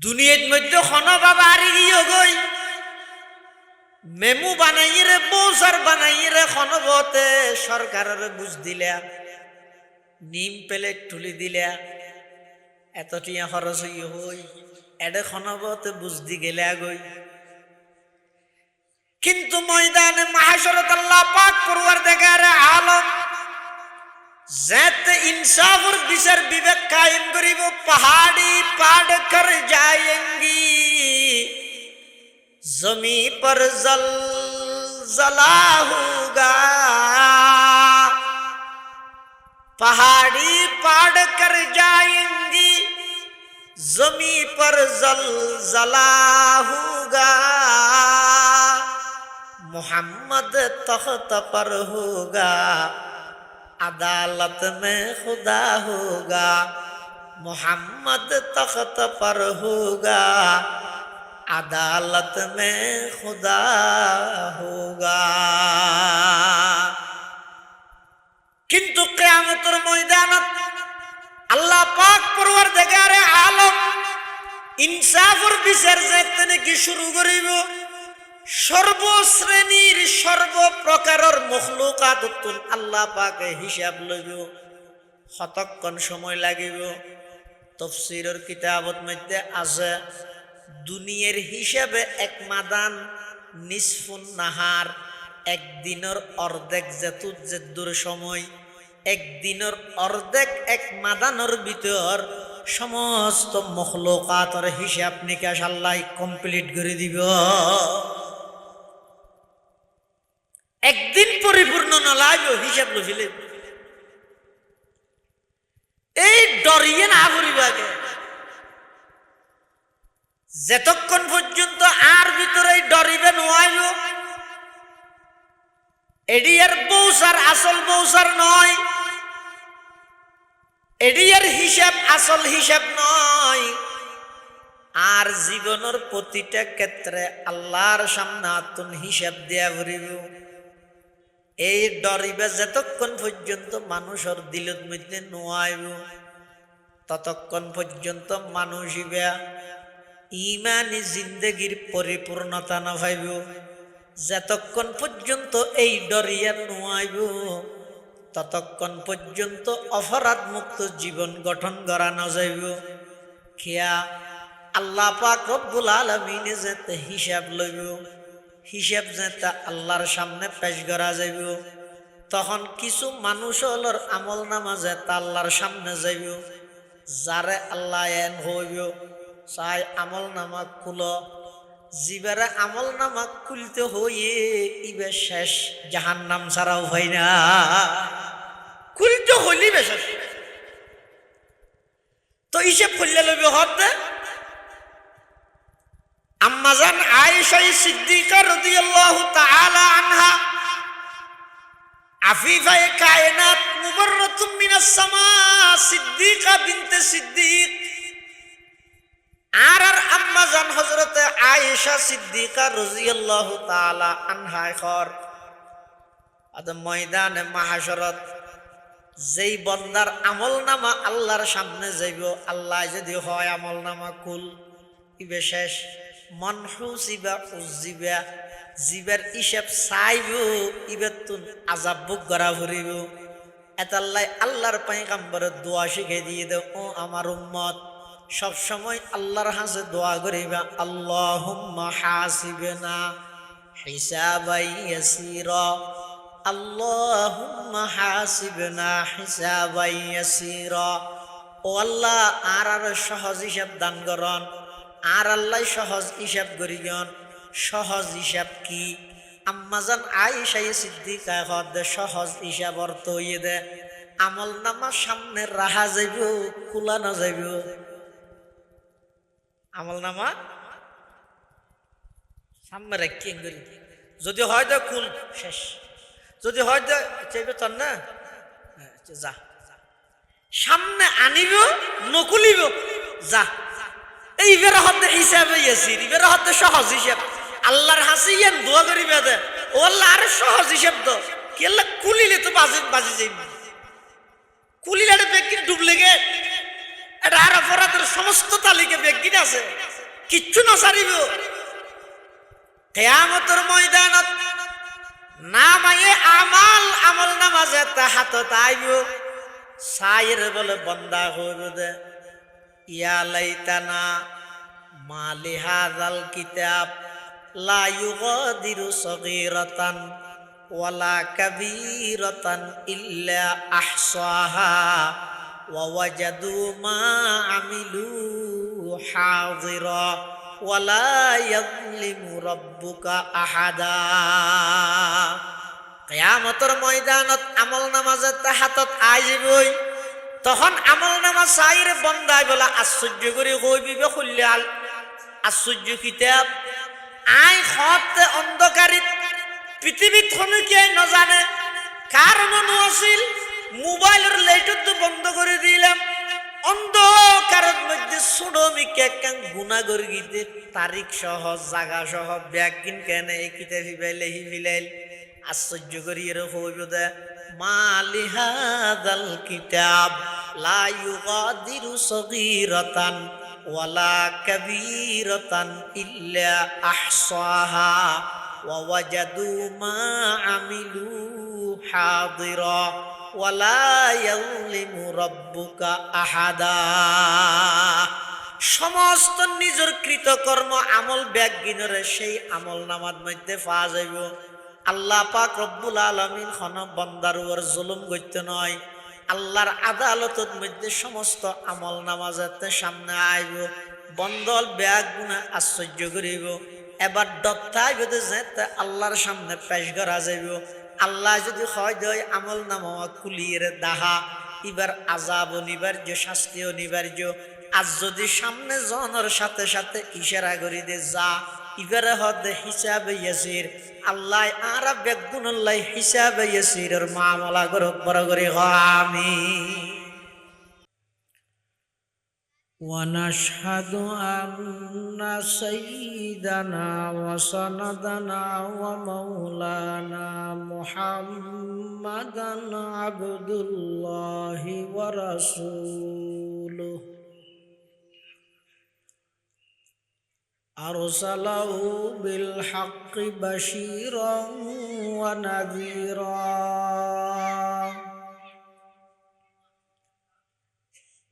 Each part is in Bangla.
দুনিয়ার মধ্যে খন বাবা আরি গিয়ে গই মেমু বানাইরে বৌসার বানাইরে খনবতে সরকারের বুঝ দিলা নিম প্লেট তুলি দিলা এত টিয়া খরচ হই এডে খনবতে বুঝ দি গেলে গই কিন্তু ময়দানে মাহশরত আল্লাহ পাক পরওয়ারদিগার আলম ज़ात इंसाफ और बिसर विवेक कायम करी वो पहाड़ी पाड़ कर जाएंगी जमी पर जलजला होगा पहाड़ी पाड़ कर जाएंगी जमी पर जलजला होगा मोहम्मद तख्त पर होगा अदालत में खुदा होगा मोहम्मद तख्त पर होगा अदालत में खुदा होगा किंतु क़यामतेर मैदानत अल्लाह पाक परवरदिगार आलम इंसाफ और বিচার যেতে কি শুরু করিব সর্বশ্রেণীর সর্বপ্রকারের মখলুকাতুন আল্লাহ পাকে হিসাব লইব কতক্ষণ সময় লাগিব তাফসীরের কিতাবত মধ্যে আছে দুনিয়ার হিসাবে এক মাদান নিসফুন নাহার একদিনের অর্ধেক যেতুর সময় একদিনের অর্ধেক এক মাদানের ভিতর সমস্ত মখলুকাতের হিসাব নিকাশ আল্লাহ কমপ্লিট করে দিব একদিন পরিপূর্ণ নলাইব হিসাব লইলে এই ডরিয়ে না পরিবাগে যতক্ষণ পর্যন্ত আর ভিতরে ডরিবে নয় এডিয়ার বৌসার আসল বৌসার নয় এডিয়ার হিসাব আসল হিসাব নয় আর জীবনের প্রতিটা ক্ষেত্রে আল্লাহর সামনে আতুন হিসাব দেয়া ভরিব এই ডরিবে যতক্ষণ পর্যন্ত মানুষের দিলের মধ্যে নোয়াইব ততক্ষণ পর্যন্ত মানুষ ইমানি জিন্দগির পরিপূর্ণতা না পাইব যতক্ষণ পর্যন্ত এই ডরিয়া নোয়াইব ততক্ষণ পর্যন্ত অপরাধ মুক্ত জীবন গঠন করা না যাইব খেয়া আল্লাহ পাক রব্বুল আলামিন যেতে হিসাব লইব হিসাব যেটা আল্লাহর সামনে পেশ করা যাইব তখন কিছু মানুষ হলর আমল নামা যেটা আল্লাহর সামনে যাইব যারে আল্লাহ এন হইব চাই আমল নামা খুল জিবারে আমল নামা খুলতে হইয়ে ইবে শেষ জাহান্নাম ছাড়াও হয় না খুলতে হইলি বেশেষ তো হিসাব খুললে লইবে হতে আম্মাজান আয়েশা সিদ্দিকা রাদিয়াল্লাহু তাআলা আনহা আফিফায়ে কায়নাত মুবাররাতুম মিনাস সামা সিদ্দিকা বিনতে সিদ্দিক আর আম্মাজান হযরতে আয়েশা সিদ্দিকা রাদিয়াল্লাহু তাআলা আনহা খর আদ ময়দানে মাহশরত যেই বান্দার আমলনামা আল্লাহর সামনে যাইব আল্লাহ যদি হয় আমলনামা কুল ইবে শেষ মনহুসিবা উজিবা জিবার হিসাব চাইব ইবেতুন আযাব ভোগ করা ভরিব এতাল্লাই আল্লাহর পয়গম্বর দোয়া শিখিয়ে দিয়ে দাও ও আমার উম্মত সব সময় আল্লাহর কাছে দোয়া করিবা আল্লাহুম্মা হাসিবনা হিসাবাই ইয়াসীরা আল্লাহুম্মা হাসিবনা হিসাবাই ইয়াসীরা ও আল্লাহ আর সহজ হিসাব দান করন আর আল্লাহ সহজ হিসাব করিয়ন সহজ হিসাব কি আম্মাজান আয়েশা সিদ্দিকা কদ সহজ হিসাব অর্থ হইয়ে দে আমল নামা সামনে রাহা যাইব খোলা না যাইব আমল নামা সামনে রাখি যদি হয় তো কুল শেষ যদি হয় তো চাইবে তোর না যা সামনে আনিব নকুলিব যা এইবার হতে হিসাবে ইয়াসির এবার হতে সহজ হিসাব আল্লাহর হাসিয়ান দোয়া করিবে দে ও আল্লাহ আর সহজ হিসাব দাও কি আল্লাহ কুলিলে তো বাজি যাইব কুলিলে বেগিন ডুবলে গে এটা আর অপরাধের সমস্ত তালিকা বেগিন আছে কিচ্ছু নসারিব কিয়ামতের ময়দানত নামায়ে আমল নামাজে হাতত আইব সাইর বলে বন্দা হইব দে ইয়া লাইতানা মালি হাযাল কিতাব লা ইউগাদিরু সগীরাতান ওয়ালা কাবীরাতান ইল্লা আহসাহা ওয়া ওয়াজাদু মা আমিলু হাযিরা ওয়ালা ইয়াযলিমু রাব্বুকা আহাদা। কিয়ামতের ময়দানত আমল নামাজে হাতত আইবই তখন আমল নামাজ সাইর বন্দাই বলা আশ্চর্য করে কইবিবে খুললাল আশ্চর্য কিতাব আই খতে অন্ধকারিত পৃথিবীত কোনো কে নজানে কারণ আছিল মোবাইলের লাইটত বন্ধ করে দিলাম অন্ধকারের মধ্যে সুডমিকে একখান গুণা করে গিতে তারিখ সহ জাগা সহ ব্যাগ কিন কেন এই কিতাব হিবাইলে হিবিলাইল আশ্চর্য করি এর হইব দে মালি হাযাল কিতাব লা ইউগাদিরু সগীরাতান ওয়ালা কাবীরাতান ইল্লা আহসাহা ওয়া ওয়াজাদু মা আমিলু হাযিরা ওয়ালা ইয়াযলিমু রাব্বুকা আহাদা। সমস্ত নিজের কৃতকর্ম আমল ব্যাগ গিনরে সেই আমল নামার মধ্যে পাওয়া যাইব। আল্লাহ পাক রব্বুল আলামিন খন বান্দার উপর জুলুম করতে নয়, আল্লাহর আদালতের মধ্যে সমস্ত আমল নামাজের সামনে আইব, বন্দল ব্যাগ গুণা আশ্চর্য করিব। এবার দত্তা যদি যেতে আল্লাহর সামনে পেশ করা যাইব। আল্লাহ যদি হয় দেয় আমল নামা কুলিয়ে দাহা, এবার আযাব অনিবার্য, শাস্তি অনিবার্য। আর যদি সামনে জনের সাথে সাথে ইশারা করি দে যা, এবারে হদে হিসাবে ইয়াসির, আল্লাহ আর বেগুনুল্লাহ হিসাবে ইয়াসিরের মামলা করক বড় করে আমিন। ونشهد أن سيدنا وسندنا ومولانا محمدا عبد الله ورسوله أرسله بالحق بشيرا ونذيرا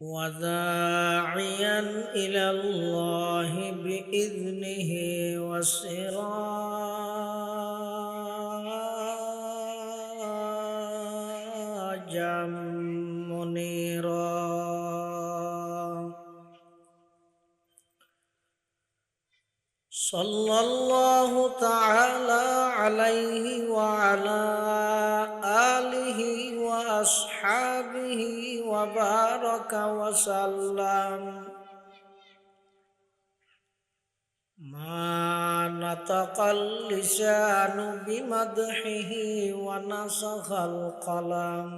وداعيا إلى الله بإذنه وسراجا منيرا صلى الله تعالى عليه وعلى آله وأصحابه وبارك وسلم ما نطق اللسان بمدحه ونسخ القلم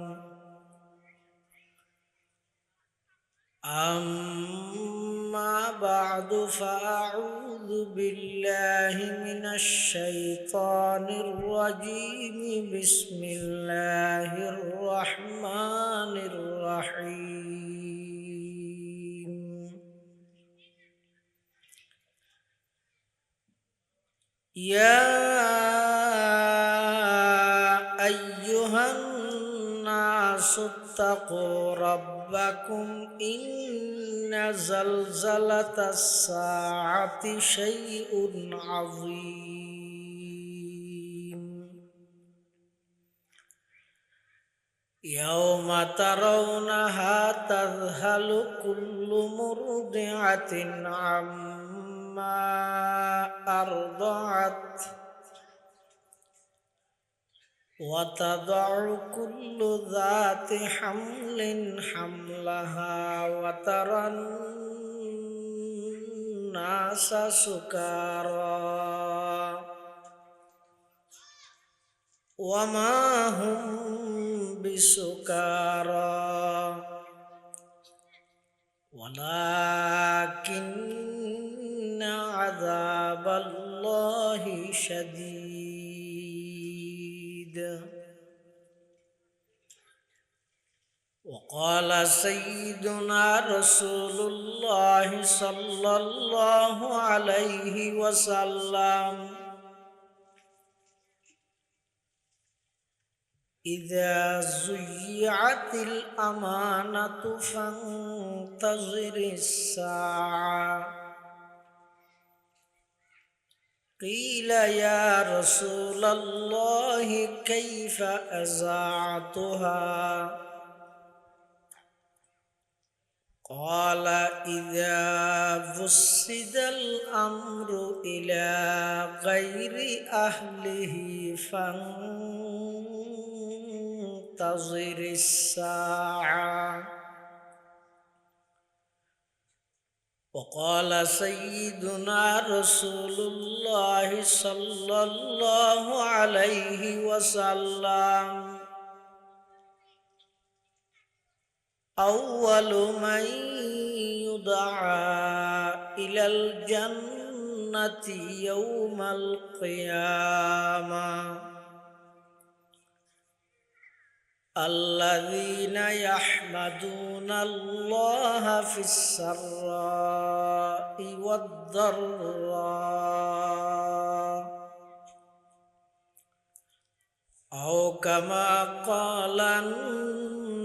أما بعد فأعوذ بالله من الشيطان الرجيم بسم الله الرحمن الرحيم يا أيها الناس اتقوا ربكم إن زلزلة الساعة شيء عظيم يوم ترونها تذهل كل مرضعة عما أرضعت وتضع كل ذات حمل حملها وترى الناس سكارى وما هم بسكارى ولكن عذاب الله شديد قال سيدنا رسول الله صلى الله عليه وسلم إذا ضيعت الأمانة فانتظر الساعة قيل يا رسول الله كيف أضعتها قال إذا وسد الأمر إلى غير أهله فانتظر الساعة وقال سيدنا رسول الله صلى الله عليه وسلم أول من يدعى إلى الجنة يوم القيامة الذين يحمدون الله في السراء والضراء أو كما قال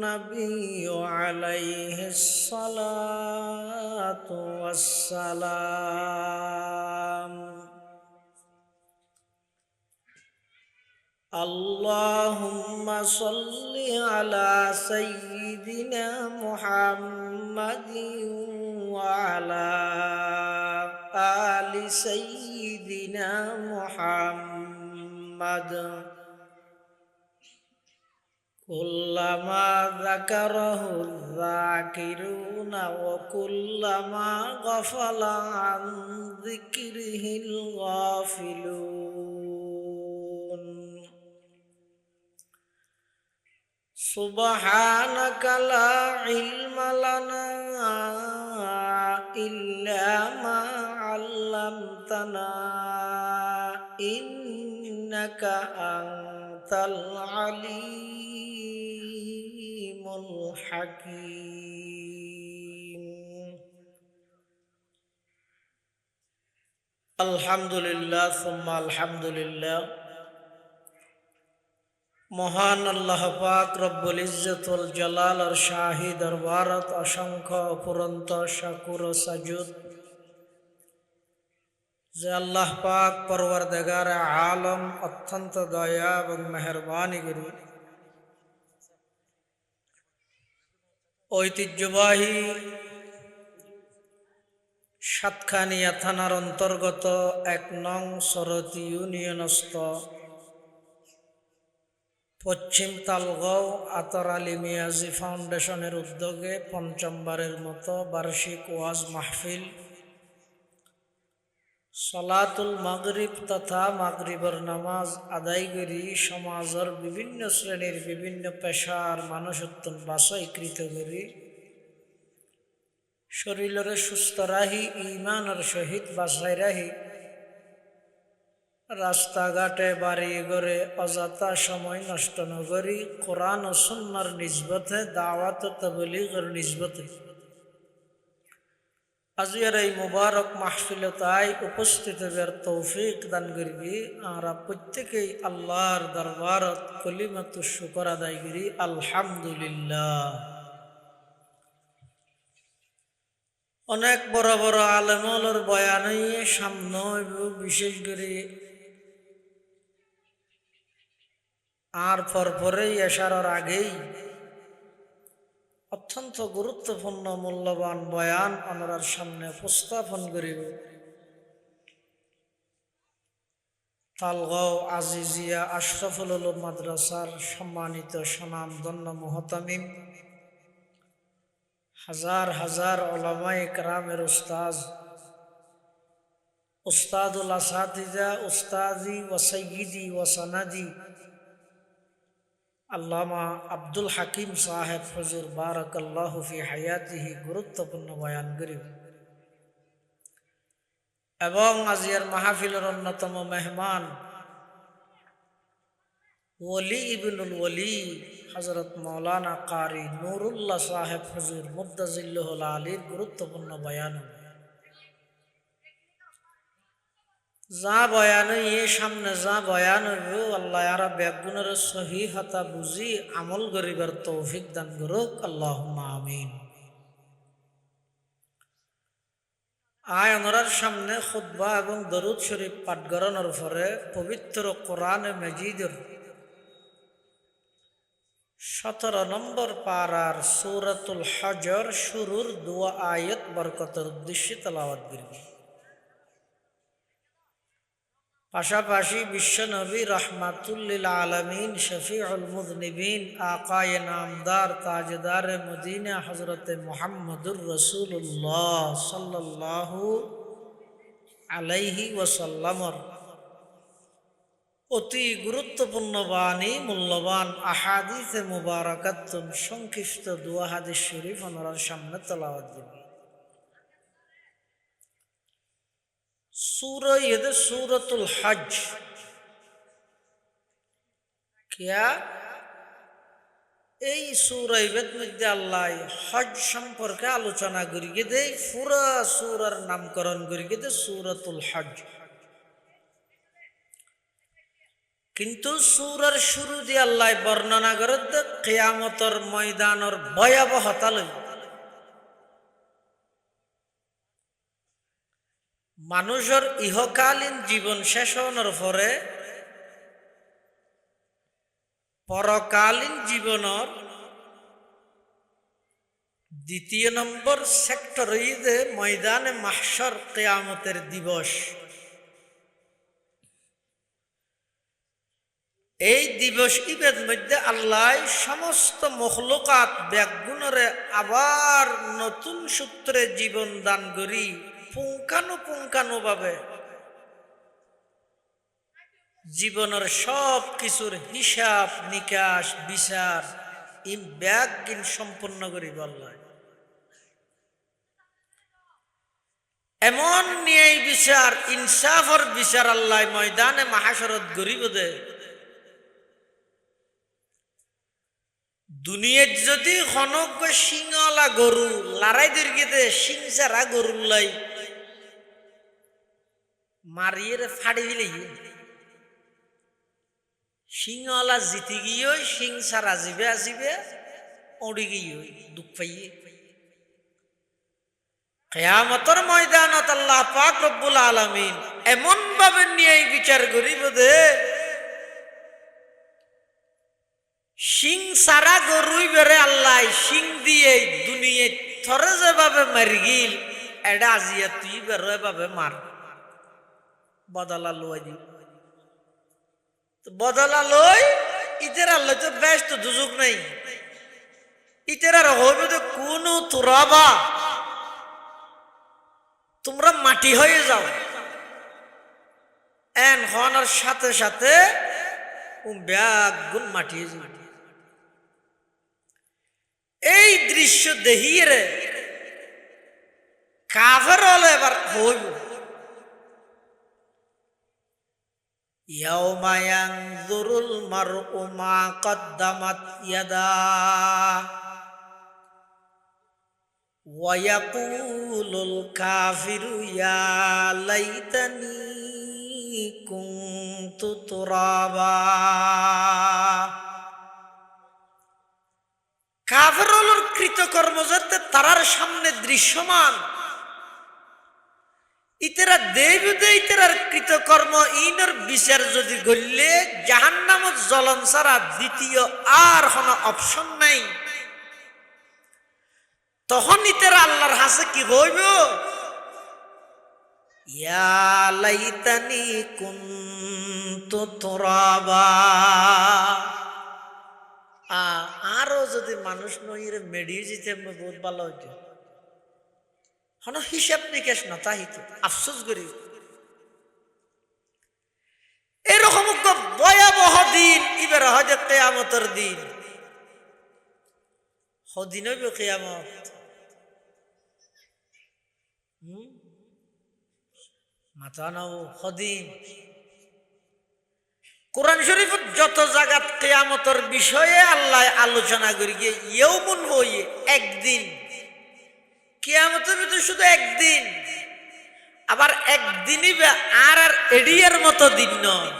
النبي عليه الصلاة والسلام اللهم صل على سيدنا محمد وعلى آل سيدنا محمد كلما ذكره الذاكرون وكلما غفل عن ذكره الغافلون سبحانك لا علم لنا إلا ما علمتنا إنك أنت العليم الحكيم الحمد لله ثم الحمد لله মহান আল্লাহ পাক রব্বুল ইজ্জতুল জালালের শাহী দরবারত অসংখ্য অপুরন্ত শাকুর ও সাজুদ যে আল্লাহ পাক পরওয়ারদিগারে আলম অত্যন্ত দয়া এবং মেহেরবানি করি ঐতিহ্যবাহী সাতখানিয়া থানার অন্তর্গত ১ নং সরতি ইউনিয়নস্থ পশ্চিম তালগাঁও আতর আলী মিয়াজি ফাউন্ডেশনের উদ্যোগে পঞ্চমবারের মতো বার্ষিক ওয়াজ মাহফিল সলাতুল মাগরিব তথা মাগরিবের নামাজ আদায় করি সমাজের বিভিন্ন শ্রেণীর বিভিন্ন পেশার মানুষত্ব বাছাইকৃত করি শরীরের সুস্থ রাহি ইমানের সহিত বাছাই রাহি রাস্তাঘাটে বাড়ি ঘরে অযথা সময় নষ্ট নগরী কোরআন ও সুন্নাহর নিসবতে দাওয়াত ও তাবলীগের নিসবতে আজকের এই মুবারক মাহফিলতায় উপস্থিত হবার তৌফিক দান করবি আমরা প্রত্যেকেই আল্লাহর দরবারত কলিমাতুশ শুকর আদায় করি আলহামদুলিল্লাহ। অনেক বড় বড় আলেমর বয়ানই সামনে বিশেষ করে আর পরপরেই এশারার আগেই অত্যন্ত গুরুত্বপূর্ণ মূল্যবান বয়ান আপনার সামনে উপস্থাপন করিব। তালগাঁও আজিজিয়া আশরাফুল উলুম মাদ্রাসার সম্মানিত সুনামধন্য মুহতামিম হাজার হাজার উলামায়ে কেরামের উস্তাদুল আসাতিজা উস্তাদি ওয়া সাইয়্যিদি ওয়া সানাদি আল্লামা আব্দুল হাকিম সাহেব হুজুর বারাকাল্লাহু ফি হায়াতিহি গুরুত্বপূর্ণ বয়ান করিব এবং আজিয়ার মাহফিলের অন্যতম মেহমান ওলি ইবনুল ওলি হযরত মাওলানা কারি নুরুল্লাহ সাহেব হুজুর মুদ্দাজিল্লাহুল আলীর গুরুত্বপূর্ণ বয়ান। যা বয়ান এ সামনে যা বয়ান হইব আল্লাহ আরা ব্যাগুনের সহি হাতা বুঝি আমল গরিবার তৌফিক দান করুক, আল্লাহুম্মা আমিন। আয় ওনার সামনে খুতবা এবং দরুদ শরীফ পাঠ করানোর পরে পবিত্র কোরআনে মাজিদের 17 নম্বর পারার সূরাতুল হজর শুরুর দোয়া আয়াত বরকতের উদ্দেশ্যে তেলাওয়াত করব। পাশাপাশি বিশ্বনবী রাহমাতুল লিল আলামিন শফিউল মুযনিবিন আকায়ে নামদার তাজদার মদিনা হযরত মুহাম্মদুর রাসূলুল্লাহ সাল্লাল্লাহু আলাইহি ওয়াসাল্লামর অতি গুরুত্বপূর্ণ বাণী মূল্যবান আহাদিসে মুবারাকাত সংক্ষিপ্ত দোয়া হাদিস শরীফ ওনার সামনে তেলাওয়াত করব। सूरतुल हज क्या এই সূরার মধ্যে আল্লাহ হজ সম্পর্কে আলোচনা করিয়ে দেয়, পুরা সূরার নামকরণ করিয়ে দেয় সূরাতুল হজ। কিন্তু সূরার শুরু দিয়ে আল্লাহ বর্ণনা করে কিয়ামতের ময়দানের ভয়াবহতা লই। মানুষের ইহকালীন জীবন শেষ হওয়ার পরে পরকালীন জীবনের দ্বিতীয় নম্বর সেক্টর হইতে ময়দানে মাহশর কিয়ামতের দিবস। এই দিবস ইবের মধ্যে আল্লাহ সমস্ত মখলুকাত ব্যাগুণরে আবার নতুন সূত্রে জীবন দান করি পুঙ্খানুপুঙ্খানুভাবে জীবনের সব কিছুর হিসাব নিকাশ বিচার ব্যাগিন সম্পন্ন করি বললাম। এমন ন্যায় বিচার ইনসাফের বিচার আল্লাহ ময়দানে মাহশরত গরিব দে। দুনিয়াত যদি খনক সিংহলা গরু লড়াই দীর্ঘিতে সিং সারা গরুর লাই মারিয়ে ফাড়ি দিলে সিংহলা জিতি গিয়ে সিং সারা আসিবে আসিবে ওড়ি গিয়ে দুঃখ পাইয়ে। কিয়ামতের ময়দানত আল্লাহ পাক রব্বুল আলামিন এমন ভাবে ন্যায় বিচার করিব দে সিং সারা গরুই বেড়ে আল্লাহ সিং দিয়ে দুনিয়া থরে যেভাবে মারি গিল এটা আজিয়া তুই বেরো এভাবে মার বদলা লই দি বদলা লই ইতের আল্লাহ তো বেশ তো দুজুক নাই ইতের আর হইবে তো কোন তুরাবা তোমরা মাটি হয়ে যাও এন হওয়ার সাথে সাথে ব্যাগ গুণ মাটি হয়ে যাবে। এই দৃশ্য দেখিয়ে রে কাফের হলে এবার হইব ইয়াউমা ইয়ানজুরুল মারউ মা কদ্দামাত ইয়াদা ওয়া ইয়াকুলুল কাফিরু ইয়া লাইতানি কুনতু তুরাবা। কাফেরুল কৃতকর্ম যাতে তারার সামনে দৃশ্যমান ইতেরা দেবদে ইতেরার কৃতকর্ম ইনর বিচার যদি গড়লে জাহান্নামত জ্বলন ছাড়া দ্বিতীয় আর কোনো অপশন নাই। তখন ইতেরা আল্লাহর হাসে কি হইব ইয়া লাইতানি কুনতু তুরাবা। আরো যদি মানুষ নইরে মেডিয়ে যেতে বহুত ভালো হইত হন হিসাব নিকেশ না তাহিত আফসোস করি এরকম ভয়াবহ দিন এবার হয়তো কিয়ামতের দিন হদিন হইব কিয়ামত। মাথা নাও হদিন কোরআন শরীফত যত জায়গাত কিয়ামতের বিষয়ে আল্লাহ আলোচনা করি গিয়ে ইয়াউমুন হইয়ে একদিন, কিয়ামতের ভিতরে শুধু একদিন, আবার একদিনই বে আর এডিয়ার মতো দিন নয়,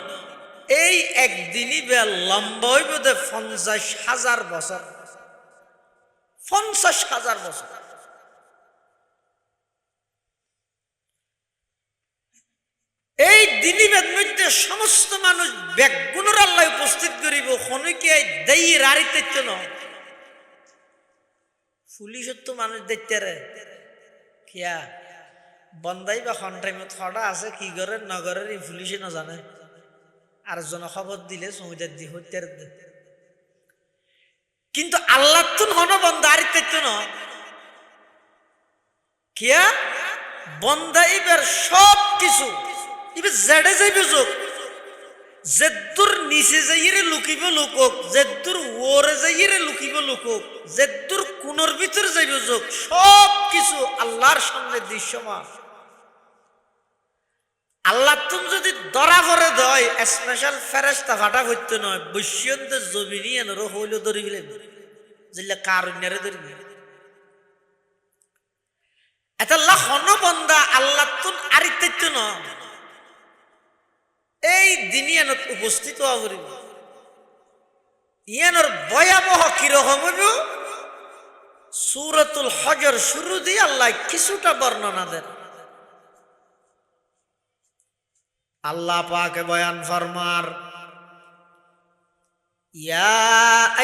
এই একদিনই বে লম্বা হইব 50,000 বছর, 50,000 বছর। এই দিনীবেদ মধ্যে সমস্ত মানুষ ব্যাগুণর আল্লাহ উপস্থিত করিব, খনিকে দেই রাড়িতে নয়। পুলিশের তো মানুষ দেখতে রে কিয়া বন্দাই বা খন টাইমত খড়া আছে কি করে নগরের এই পুলিশে না জানে, আর জন খবর দিলে সমিদার দি হত্যার। কিন্তু আল্লাহ তো হন বন্দা আরিতে নয় কিয়া বন্দা এবার সব কিছু এবার জেডে যাইব যোগ, যেদুর নিচে যাইরে লুকিব লুকক, যেদুর ওরে যাইরে লুকিব লুকক, যেদুর কোনর ভিতর যাইব যোগ, সব কিছু আল্লাহর সামনে দৃশ্যমান। আল্লাহ তুমি যদি ধরা করে দেয় স্পেশাল ফেরেশতা ফাটা হইতে নয়, বৈশ্যন্ত জমিনি এনরো হইল ধরি গেলে যেগুলা কারণেরে ধরবি এটা আল্লাহ হন বন্দা আল্লাহ তুন আরিত্য ন এই দিনিয়ানত উপস্থিত হওয়া করিব। ইয়ানোর ভয়াবহ কিরকম হইব সূরাতুল হজর শুরু দিয়ে আল্লাহ কিছুটা বর্ণনা দেন। আল্লাহ পাকে বয়ান ফরমার, ইয়া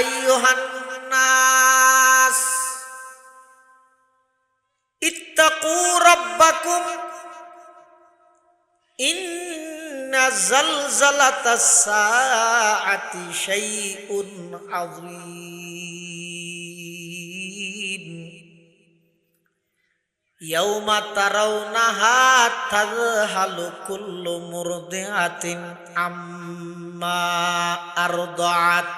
আইয়ুহান নাস ইত্তাকু রাব্বাকুম ইন্না জালজালাতাস সাআতি শাইউন আযীম ইয়াউমা তারাউনাহা তাযহালু কুল্লু মুরদিআতিন আম্মা আরদাআত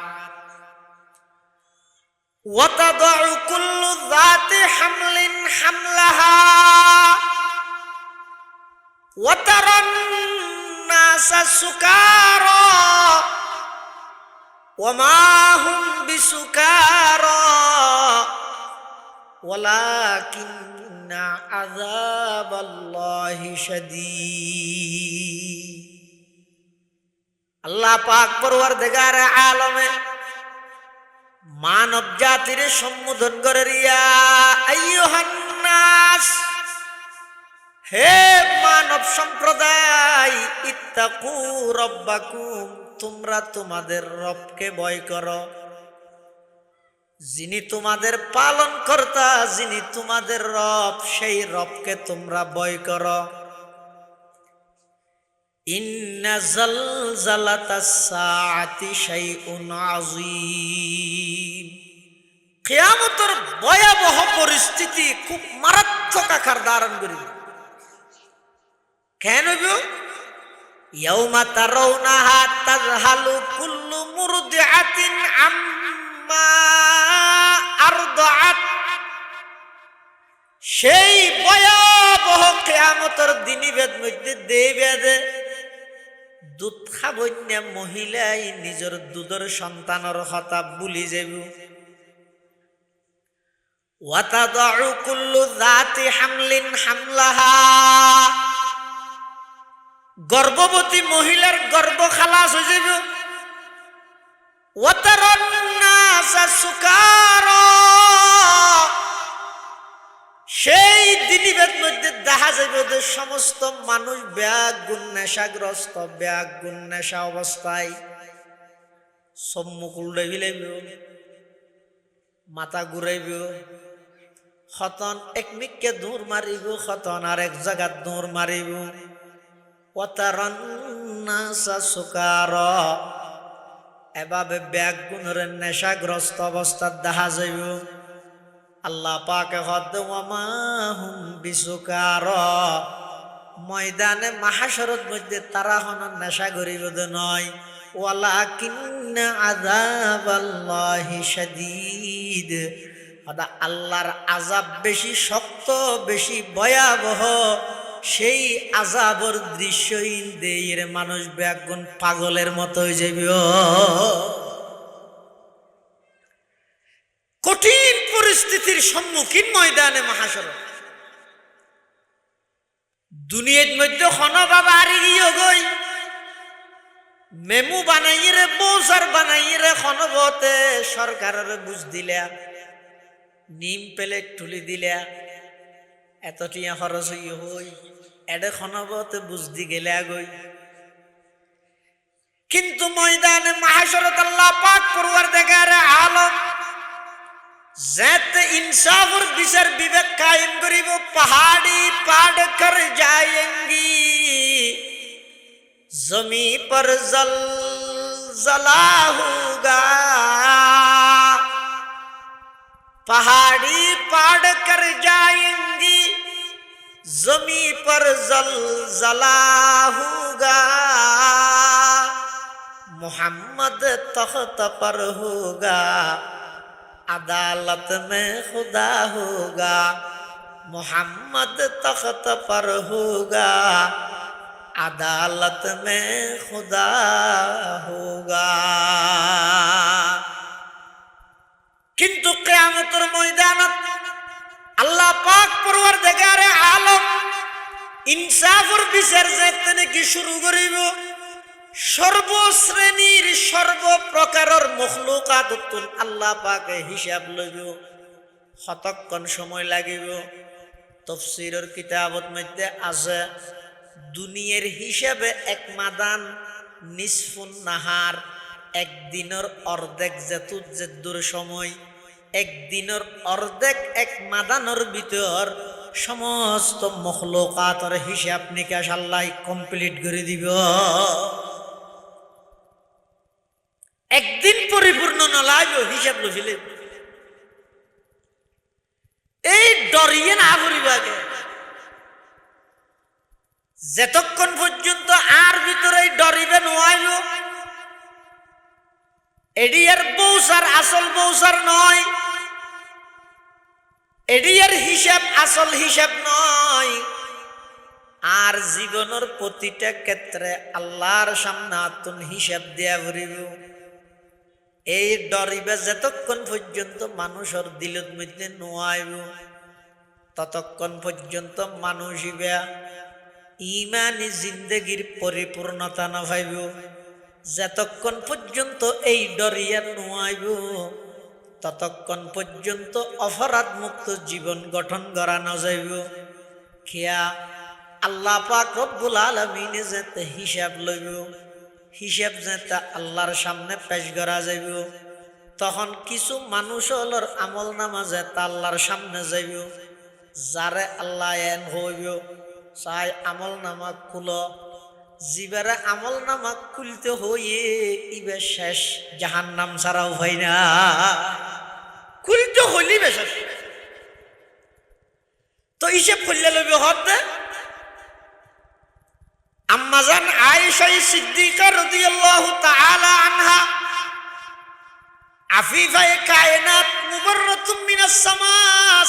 ওয়া তাদউ কুল্লু যাতি হামলিন হামলাহা ওয়া তারান নাসা সুকারা ওয়া মা হুম বিসুকারা ওয়ালাকিন্না আযাবাল্লাহি শাদীদ। আল্লাহ পাক পরওয়ারদিগার আলমে মানব জাতির সম্বোধন করে, ইয়া আইয়ুহান নাস, হে মানব সম্প্রদায়, ইত্তাকু রাব্বাকুম, তোমরা তোমাদের রবকে ভয় করো, যিনি তোমাদের পালন কর্তা, যিনি তোমাদের রব, সেই রবকে তোমরা ভয় করো। ইন্না জালজালাতাস সাআতি শাইউন আযীম, কিয়ামতের ভয়াবহ পরিস্থিতি খুব মারাত্মক আকার ধারণ করিবে। কেন হইব? ইয়াউমা তারাউনাহা তাযহালু কুল্লু মুরদিআতিন আম্মা আরদাআত, সেই ভয়াবহ কিয়ামতের দিনিবেদ মধ্যে দেবেদে দুধ খাবন্য মহিলাই নিজের দুধের সন্তানের কথা ভুলি যাব। ওয়া তাদউ কুল্লু যাতি হামলিন হামলাহা, গর্ভবতী মহিলার গর্ভ খালাস হয়ে যাব। ওয়া তারান নাসা সুকারা, সেই দিনিবেদ মধ্যে দেখা যাবে যে সমস্ত মানুষ ব্যাগুণ নেশাগ্রস্ত, ব্যাগুণ নেশা অবস্থায় সম্মুখ উল্টাই ফেলাইব, মাথা ঘুরাইব, খতন একমিককে দৌড় মারিব, খতন আর এক জায়গাত দৌড় মারিব। ওয়াতারান নাসা সুকারা, এভাবে ব্যাগুণের নেশাগ্রস্ত অবস্থায় দেখা যাইব। আল্লাহ পাকে হদ ওয়া মা হুম বিসুকারা, ময়দানে মাহাশরত মধ্যে তারা হন নেশা করিব নয়। ওয়ালাকিন্না আযাবাল্লাহি শাদীদ, আল্লাহর আযাব বেশি শক্ত, বেশি ভয়াবহ, সেই আযাবর দৃশ্য দেয়ের মানুষ ব্যাগুন পাগলের মতো হয়ে যাবে। কঠিন পরিস্থিতির সম্মুখীন ময়দানে মাহাশর দুনিয়ার মধ্যে খন বাবা আর গিয়ে গই মেমু বানাইরে বৌসার বানাইরে খনবতে সরকারের বুঝ দিলা নিম পেলে তুলি দিলা এতটিয়া খরচ হই এডে খনবতে বুঝ দি গেলে গই। কিন্তু ময়দানে মাহাশরত আল্লাহ পাক পরওয়ারদিগার আলম ज़ात इंसाफ और বিচার বিবেক कायम करीब पहाड़ी पाड़ कर जाएंगी जमी पर जलजला होगा पहाड़ी पाड़ कर जाएंगी जमी पर जलजला होगा मोहम्मद तख्त पर होगा अदालत में खुदा होगा मोहम्मद तख्त पर होगा अदालत में खुदा होगा। किंतु क़यामतेर मैदानत अल्लाह पाक परवरदिगार आलम इंसाफर বিচার যেতে কি শুরু করিব সর্বশ্রেণীর সর্বপ্রকারের মখলুকাত আল্লাহ পাকে হিসাব লইব কতক্ষণ সময় লাগিব। তাফসীরের কিতাবত মধ্যে আছে দুনিয়ার হিসাবে এক মাদান নিসফুন নাহার একদিনের অর্ধেক যেদুর সময় একদিনের অর্ধেক এক মাদানের ভিতর সমস্ত মখলুকাতের হিসাব নিকাশ আল্লাহ কমপ্লিট করে দিব। একদিন পরিপূর্ণ নলাইব হিসাব লইলে এই ডরিয়ে না পরিবাগে যতক্ষণ পর্যন্ত আর ভিতরে ডরিবে নয় এডি আর বৌসার আসল বৌসার নয় এডি আর হিসাব আসল হিসাব নয়। আর জীবনের প্রতিটা ক্ষেত্রে আল্লাহর সামনে আতুন হিসাব দেয়া ভরিব এই ডরিবে যতক্ষণ পর্যন্ত মানুষের দিলের মধ্যে নোয়াইব ততক্ষণ পর্যন্ত মানুষ ইমানি জিন্দগির পরিপূর্ণতা না পাইব। যতক্ষণ পর্যন্ত এই ডরিয়া নোয়াইব ততক্ষণ পর্যন্ত অপরাধ মুক্ত জীবন গঠন করা না যাইব। খেয়া আল্লাহ পাক রব্বুল আলামিন যেতে হিসাব লইব হিসাব যেতে আল্লাহর সামনে পেশ করা যাইব তখন কিছু মানুষ হলর আমল নামা যেতে আল্লাহর সামনে যাইব যারে আল্লাহ এন হইব চাই আমল নামা খুল জিবারে আমল নামা খুলতে হইয়ে ইবে শেষ জাহান্নাম ছাড়াও হয় না খুলতে হইলি বেশেষ তো হিসাব খুললে লইব হতে আম্মাজান আয়েশা সিদ্দিকা রাদিয়াল্লাহু তাআলা আনহা আফিফায়ে কায়নাত মুবাররাতুম মিনাস সামা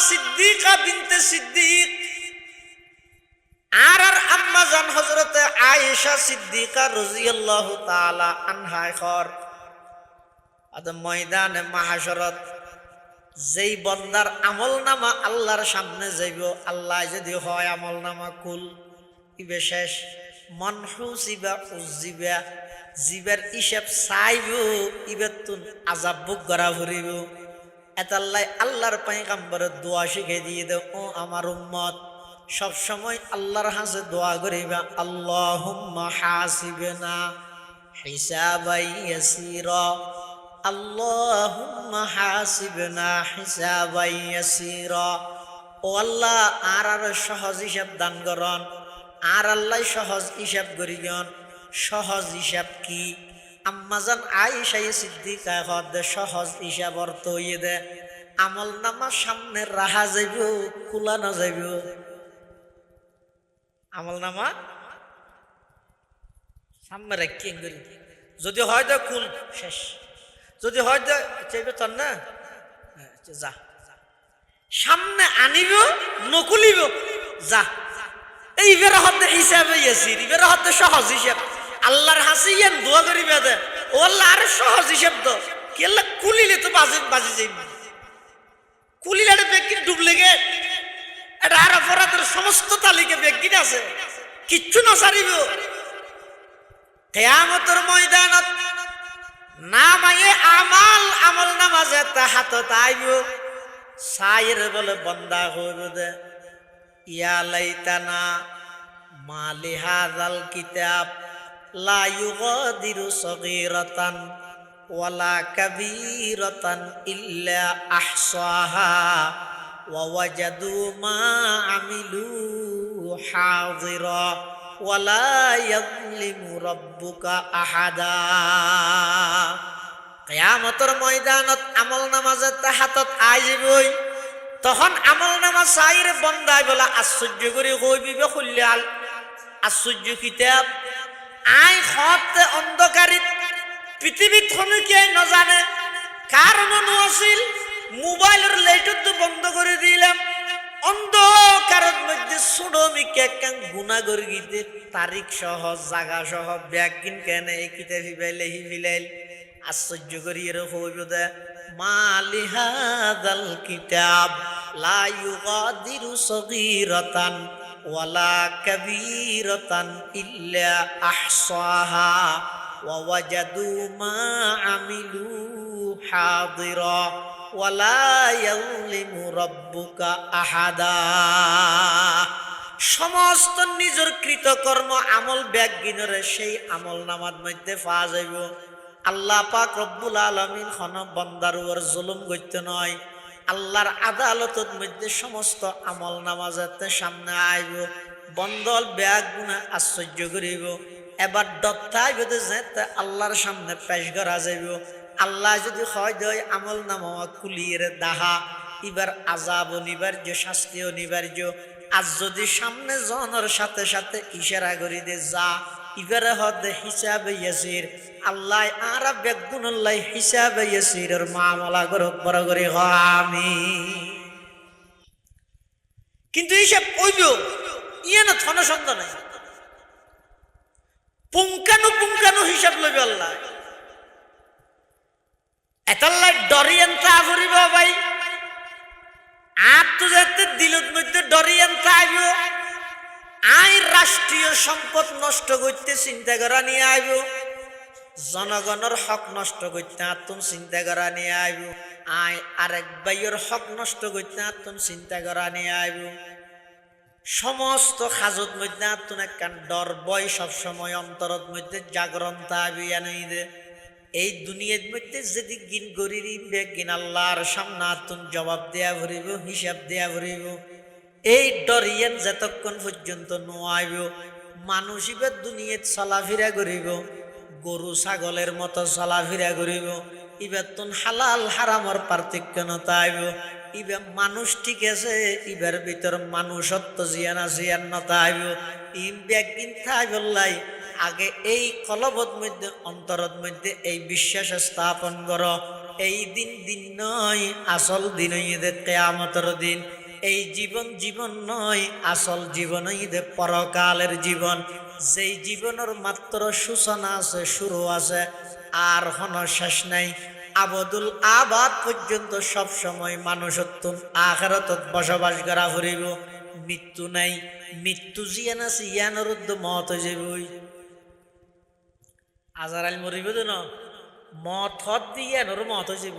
সিদ্দিকা বিনতে সিদ্দিক আর আম্মাজান হযরত আয়েশা সিদ্দিকা রাদিয়াল্লাহু তাআলা আনহা খর আদ ময়দানে মাহশরত যেই বান্দার আমলনামা আল্লাহর সামনে যাইব আল্লাহ যদি হয় আমলনামা কুল ইবে শেষ মনহুসিবা উজিবা জিবার হিসাব চাইব ইবেতুন আযাব ভোগ করা ভরিব এতাল্লাই আল্লাহর পয়গম্বর দোয়া শিখে দিয়ে দাও ও আমার উম্মত সব সময় আল্লাহর কাছে দোয়া করিবা আল্লাহুম্মা হাসিবনা হিসাবাই ইয়াসিরা আল্লাহুম্মা হাসিবনা হিসাবাই ইয়াসিরা ও আল্লাহ আর সহজ হিসাব দান করন আর আল্লাহ সহজ হিসাব করিগন সহজ হিসাব কি আম্মাজান আয়েশা সিদ্দিকা কদে সহজ হিসাব অর্থ হইয়ে দে আমল নামা সামনে রাহা যাইব খোলা না যাইব আমল নামা সামনে রাখি যদি হয় তো কুল শেষ যদি হয় তো চাইবে তোর না যা সামনে আনিব নকুলিব যা এইবার হতে হিসাবে ইয়াসির এবার হতে সহজ হিসাব আল্লাহর হাসি ইয়ান দোয়া করিবে দে ও আল্লাহ আর সহজ হিসাব তো কি আল্লাহ কুলিলে তো বাজি যাই কুলিলারে বেগিন ডুবলে গে এটা আর অপরাধের সমস্ত তালিকা বেগিন আছে কিচ্ছু না সারিব কিয়ামতের ময়দানত নামায়ে আমল নামাজে তাহাতত আইব সাইর বলে বন্দা হইব দে ইয়া লাইতানা মা লিহাযাল কিতাব লা ইউগাদিরু সগীরাতান ওয়ালা কাবীরাতান ইল্লা আহসাহা ওয়া ওয়াজাদু মা আমিলু হাযিরা ওয়ালা ইয়াযলিমু রাব্বুকা আহাদা কিয়ামতের ময়দানত আমল নামাজে তাহাতত আইবই তখন আমল নামাজ সাইর বন্দায় বলা আশ্চর্য করে কইবিবে খুললে আশ্চর্য কিতাব আই হত অন্ধকারিত পৃথিবীত হনুকে নজানে কারণ আছিল মোবাইলের লাইট তো বন্ধ করে দিলাম অন্ধকারের মধ্যে সুডমিকে একখান গুণা করে গিতে তারিখ সহ জাগা সহ ব্যাগ কিন কেনে কিতাব ফিবাইলে হি ফিলাইল আশ্চর্য করি এর হইব দে মা লিহাযাল কিতাব লা ইউগাদিরু সগীরাতান ওয়ালা কাবীরাতান ইল্লা আহসাহা ওয়া ওয়াজাদু মা আমিলু হাযিরা ওয়ালা ইয়াযলিমু রাব্বুকা আহাদা সমস্ত নিজের কৃতকর্ম আমল ব্যাগিনরে সেই আমল নামার মধ্যে পাওয়া যাইব আল্লাহ পাক রব্বুল আলামিন খন বান্দার উপর জুলুম করতে নয় আল্লাহর আদালতের মধ্যে সমস্ত আমল নামাজের সামনে আইব বন্দল ব্যাগ গুণা আশ্চর্য করিব এবার দত্তাই বেদে যেতে আল্লাহর সামনে পেশ করা যাইব আল্লাহ যদি হয় দেয় আমল নামা কুলিয়ে দাহা এবার আযাব অনিবার্য শাস্তি অনিবার্য আজ যদি সামনে জনের সাথে সাথে ইশারা করি দে যা এবারে হদে হিসাবে ইয়াসির আল্লাহ আর বেগুনাল্লাহ হিসাবে ইয়াসিরের মামলা করব বড় করে আমিন কিন্তু হিসাব কইব ইয়ে না থন সন্দেহ নাই পুঙ্খানু হিসাব লইবে আল্লাহ এতাল্লাহ ডরিয়ান তা করিব ভাই আর তো যাতে দিলত মধ্যে ডরিয়ান তা আইব আই রাষ্ট্রীয় সম্পদ নষ্ট করতে চিন্তা করা নিয়ে আইব জনগণের হক নষ্ট করতে আতুন চিন্তা করা নিয়ে আইব আই আরেক ভাইয়ের হক নষ্ট করতে আতুন চিন্তা করা নিয়ে আইব সমস্ত খাজত মধ্যে আতুন একখান ডর বয় সবসময় অন্তরত মধ্যে জাগরণ তাবি আনই দে এই দুনিয়ার মধ্যে যদি গিন গরিরি বেগিন আল্লাহর সামনে আতুন জবাব দেয়া ভরিব হিসাব দেয়া ভরিব এই ডরিয়েন যতক্ষণ পর্যন্ত নোয়াইব মানুষ এবার দুনিয়াত চলাফেরা করিব গরু ছাগলের মতো চলাফেরা করিব এবার তুন হালাল হারামর পার্থক্য নতাইব এবার মানুষ ঠিক আছে এবার ভিতর মানুষত্ব জিয়ান নতাইব ইম ব্যাগিন থাইবল্লাই আগে এই কলবত মধ্যে অন্তরত মধ্যে এই বিশ্বাস স্থাপন কর এই দিন নয় আসল দিন ঈদের কিয়ামতের দিন এই জীবন নয় আসল জীবন ঈদের পরকালের জীবন যেই জীবনের মাত্র সূচনা আছে শুরু আছে আর হন শেষ নাই আবদুল আবাদ পর্যন্ত সব সময় মানুষত্ব আখিরাতত বসবাস করা ফুরিব মৃত্যু নাই মৃত্যু জিয়ান আছে ইয়ানোর উদ্দ মত যাবই আজারাইল মরিব না মত হত দিয়ে নোর মত যাব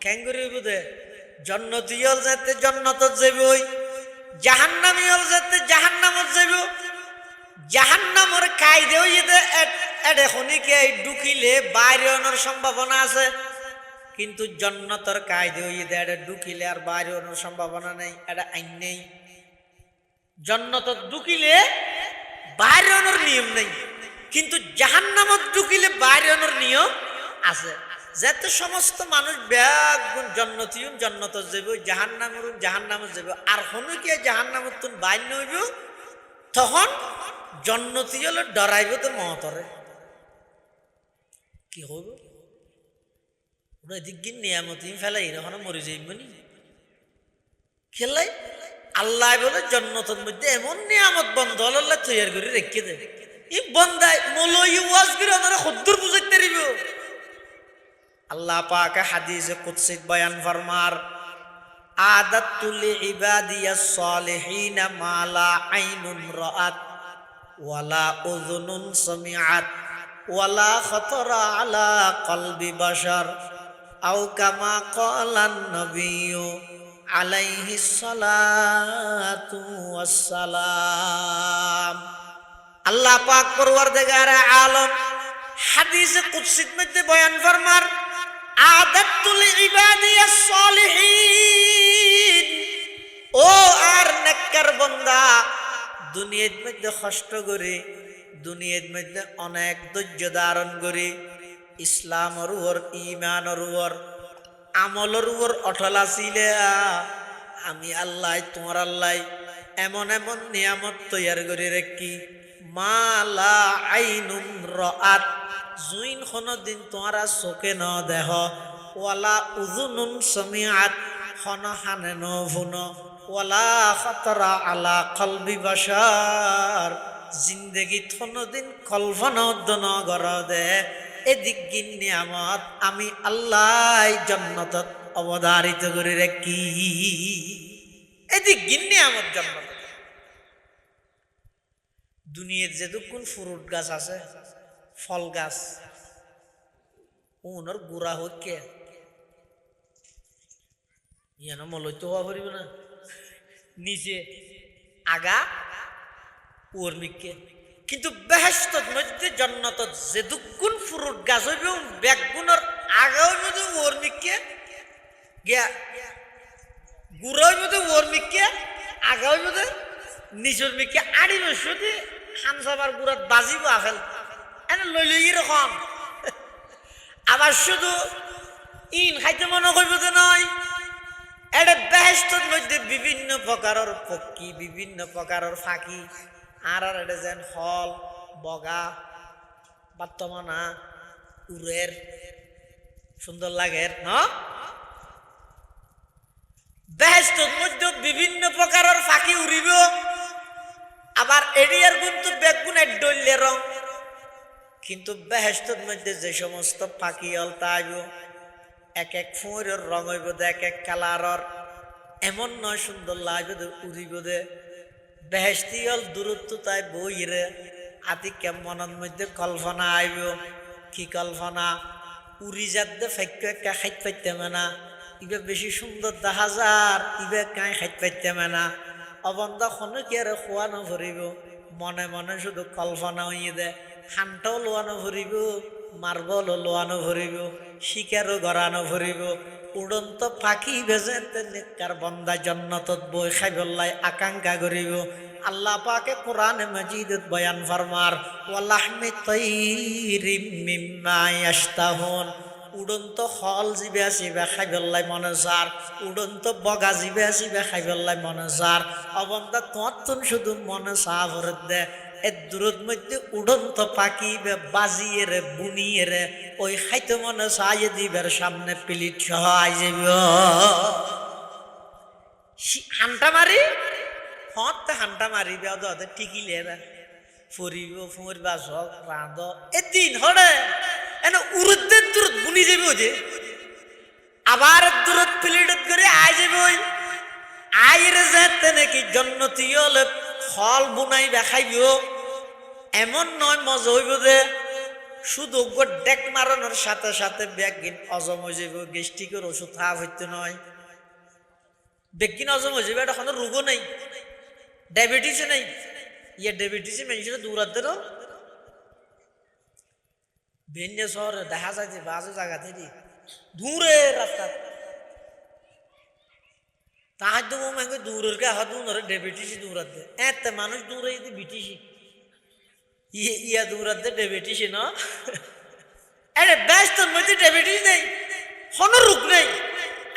কেন করিব দে জন্নতি হল যেতে জন্নতত যাবই জাহান্নামী হল যেতে জাহান্নামত যাব জাহান্নামর কায়দে হইতে এখনিকে ঢুকিলে বাইরে আনার সম্ভাবনা আছে কিন্তু জন্নতর কায়দে হইতে এটা ঢুকিলে আর বাইরে আনার সম্ভাবনা নেই এটা আইন নেই জন্নতত ঢুকিলে বাইরে আনার নিয়ম নেই কিন্তু জাহান্নামত ঢুকিলে বাইরে আনার নিয়ম আছে যাতে সমস্ত মানুষ ব্যাগ জন্নতিউন জন্নত যাব জাহান্নামরুন জাহান্নামত যাব আর হনুকিয়া জাহান্নামত তুন বাইর হইব তখন জন্নতি হলে ডরাইব তো মহতরে কি হইব ওরা এদিক গিয়ে নিয়ামতি ফেলাই এরকম মরে যাইব নি খেলাই আল্লাহ বলে জান্নাতের মধ্যে এমন নিয়ামত বন্ধ আল্লাহ তৈরি করে রেখে দে ই বন্দায় মলই ওয়াজ করে ওনারা খুদ্দুর বুঝাইতে দিব আল্লাহ পাক হাদিসে কুদসি বয়ান ফরমার আদাতু লিইবাদিয়াস সালিহিন মা লা আইনুন রাআত ওয়ালা উযুনুন সামিআত ওয়ালা খাতারা আলা কলবি বাশার আও কামা ক্বালান নবিয়্যু আলাইহিস সালাতু ওয়াস সালাম আল্লাহ পাক পরওয়ারদিগারে আলম হাদিসে কুদসির মধ্যে বয়ান ফরমার আদাতু লিইবাদিয়াস সালিহিন ও আর নেককার বান্দা দুনিয়ার মধ্যে কষ্ট করে দুনিয়ার মধ্যে অনেক ধৈর্য ধারণ করে ইসলামের উপর ঈমানের উপর আমলের উপর অটল আছিলে আমি আল্লাহ তোমার আল্লাহ এমন এমন নিয়ামত তৈরি করে রাখি মালা আইনুন রাআত জুইন কোনদিন তোমারা চোখে ন দেহ ওয়ালা উযুনুন সামিআত খন হানে ন ভুন ওয়ালা খাতারা আলা কলবি বাশার জিন্দেগিত কোনদিন কল্পনা ন গর দে এদিক গিন নিয়ামত আমি আল্লাহ জান্নাতত অবধারিত করে রাখি এদিক গিন নিয়ামত জান্নাত দুনিয়ার যেটুকুন ফ্রুট গাছ আছে ফল গাছ ওনার গুড়া হচ্ছে ইয়ান মলই তো হওয়া পারিব না নিচে আগা ওর্মিককে কিন্তু বেহেশতত মধ্যে জান্নাতত যেটুকুন ফ্রুট গাছ হইবে বেগুনের আগা হইবে তো ওর্মিককে গিয়া গুড়া হইবে তো ওর্মিককে আগা হইবে তো নিচের মিককে আড়িবে শুধু খামসাবার গুড়াত বাজিব আফেল এনে লই লই এরকম আবার শুধু ইন খাইতে মনে করব তো নয় এটা বেহেশতের মধ্যে বিভিন্ন প্রকারের পক্ষী বিভিন্ন প্রকারের ফাঁকি আর এটা যেন ফল বগা বাত্তমানা উড়ের সুন্দর লাগে না বেহেশতের মধ্যে বিভিন্ন প্রকারের ফাঁকি উড়িব আবার এরিয়ার কিন্তু বেগুন এক ডইলে রং কিন্তু বেহেশতের মধ্যে যে সমস্ত পাখি অলতা আইব এক এক ফুঁড়ের রং হইব দে এক এক কালারর এমন নয় সুন্দর লাগবে দে উড়িব দে বেহেশতি হল দূরত্ব তাই বইরে আতি কেমনের মধ্যে কল্পনা আইব কি কল্পনা উড়ি যাত দে ফাইক একা খাইতে পাইতে না ইবে বেশি সুন্দর দেখা যার ইবে কাই খাইতে পাইতে না অবন্ধা খনো কি আর খোয়ানো ভরিব মনে মনে শুধু কল্পনা হইয়ে দে খানটাও লোয়ানো ভরিব মার্বল লোয়ানো ভরিব শিকারও গড়ানো ভরিব উড়ন্ত পাখি বেজে নেককার বন্দা জান্নাতত বই খাইবল্লাই আকাঙ্ক্ষা করিব আল্লাহ পাকে কোরআনে মাজিদত বয়ান ফরমার ওয়ালাহমি তাইরিম মিম্মা ইয়াশতাহুন উড়ন্ত ফল জিবে আসিবে খাইবল্লাই মনে যার উড়ন্ত বগা জিবে আসিবে খাইবল্লাই মনে যার অবন্ধা তোর শুধু মনে চা ভরে দে এর দূরের মধ্যে উড়ন্ত পাখি বাজিয়ে রে বুনিয়ে রে ওই খাইতে মনে চাইয়ে দিবের সামনে প্লেট সহ আই যাব হান্টা মারি হতে হান্টা মারিবে ওদের টিকিলে ফুরিব ফুরবা সব রাঁধ এদিন হরে এনে উরুদের দূরত বুনি যাবে যে আবার দূরত প্লেটত করে আই যাব আইরে যেতে নাকি জন্নতি হলে ফল বুনাই দেখাইব এমন নয় মজা হইব যে শুধু ডেক মারানোর সাথে সাথে ব্যাগিন অজম হয়ে যাব গ্যাস্ট্রিকের ওষুধ খাওয়া হইতে নয় ব্যাগিন অজম হয়ে যাবে এটা কোনো রোগও নেই ডায়াবেটিস নেই ইয়ে ডায়াবেটিস মানুষের দূরাতে না ভিন্ন শহরে দেখা যায় যে বাজে জায়গা থেকে দূরে রাস্তা তাহার তো আমাকে দূরের কে হাত ধরে ডায়াবেটিস দূরাতে এত মানুষ দূরে বিটিসি ইয়া দূরাতে ডায়াবেটিস না আরে ব্যস্তর মধ্যে ডায়াবেটিস নেই কোনো রোগ নেই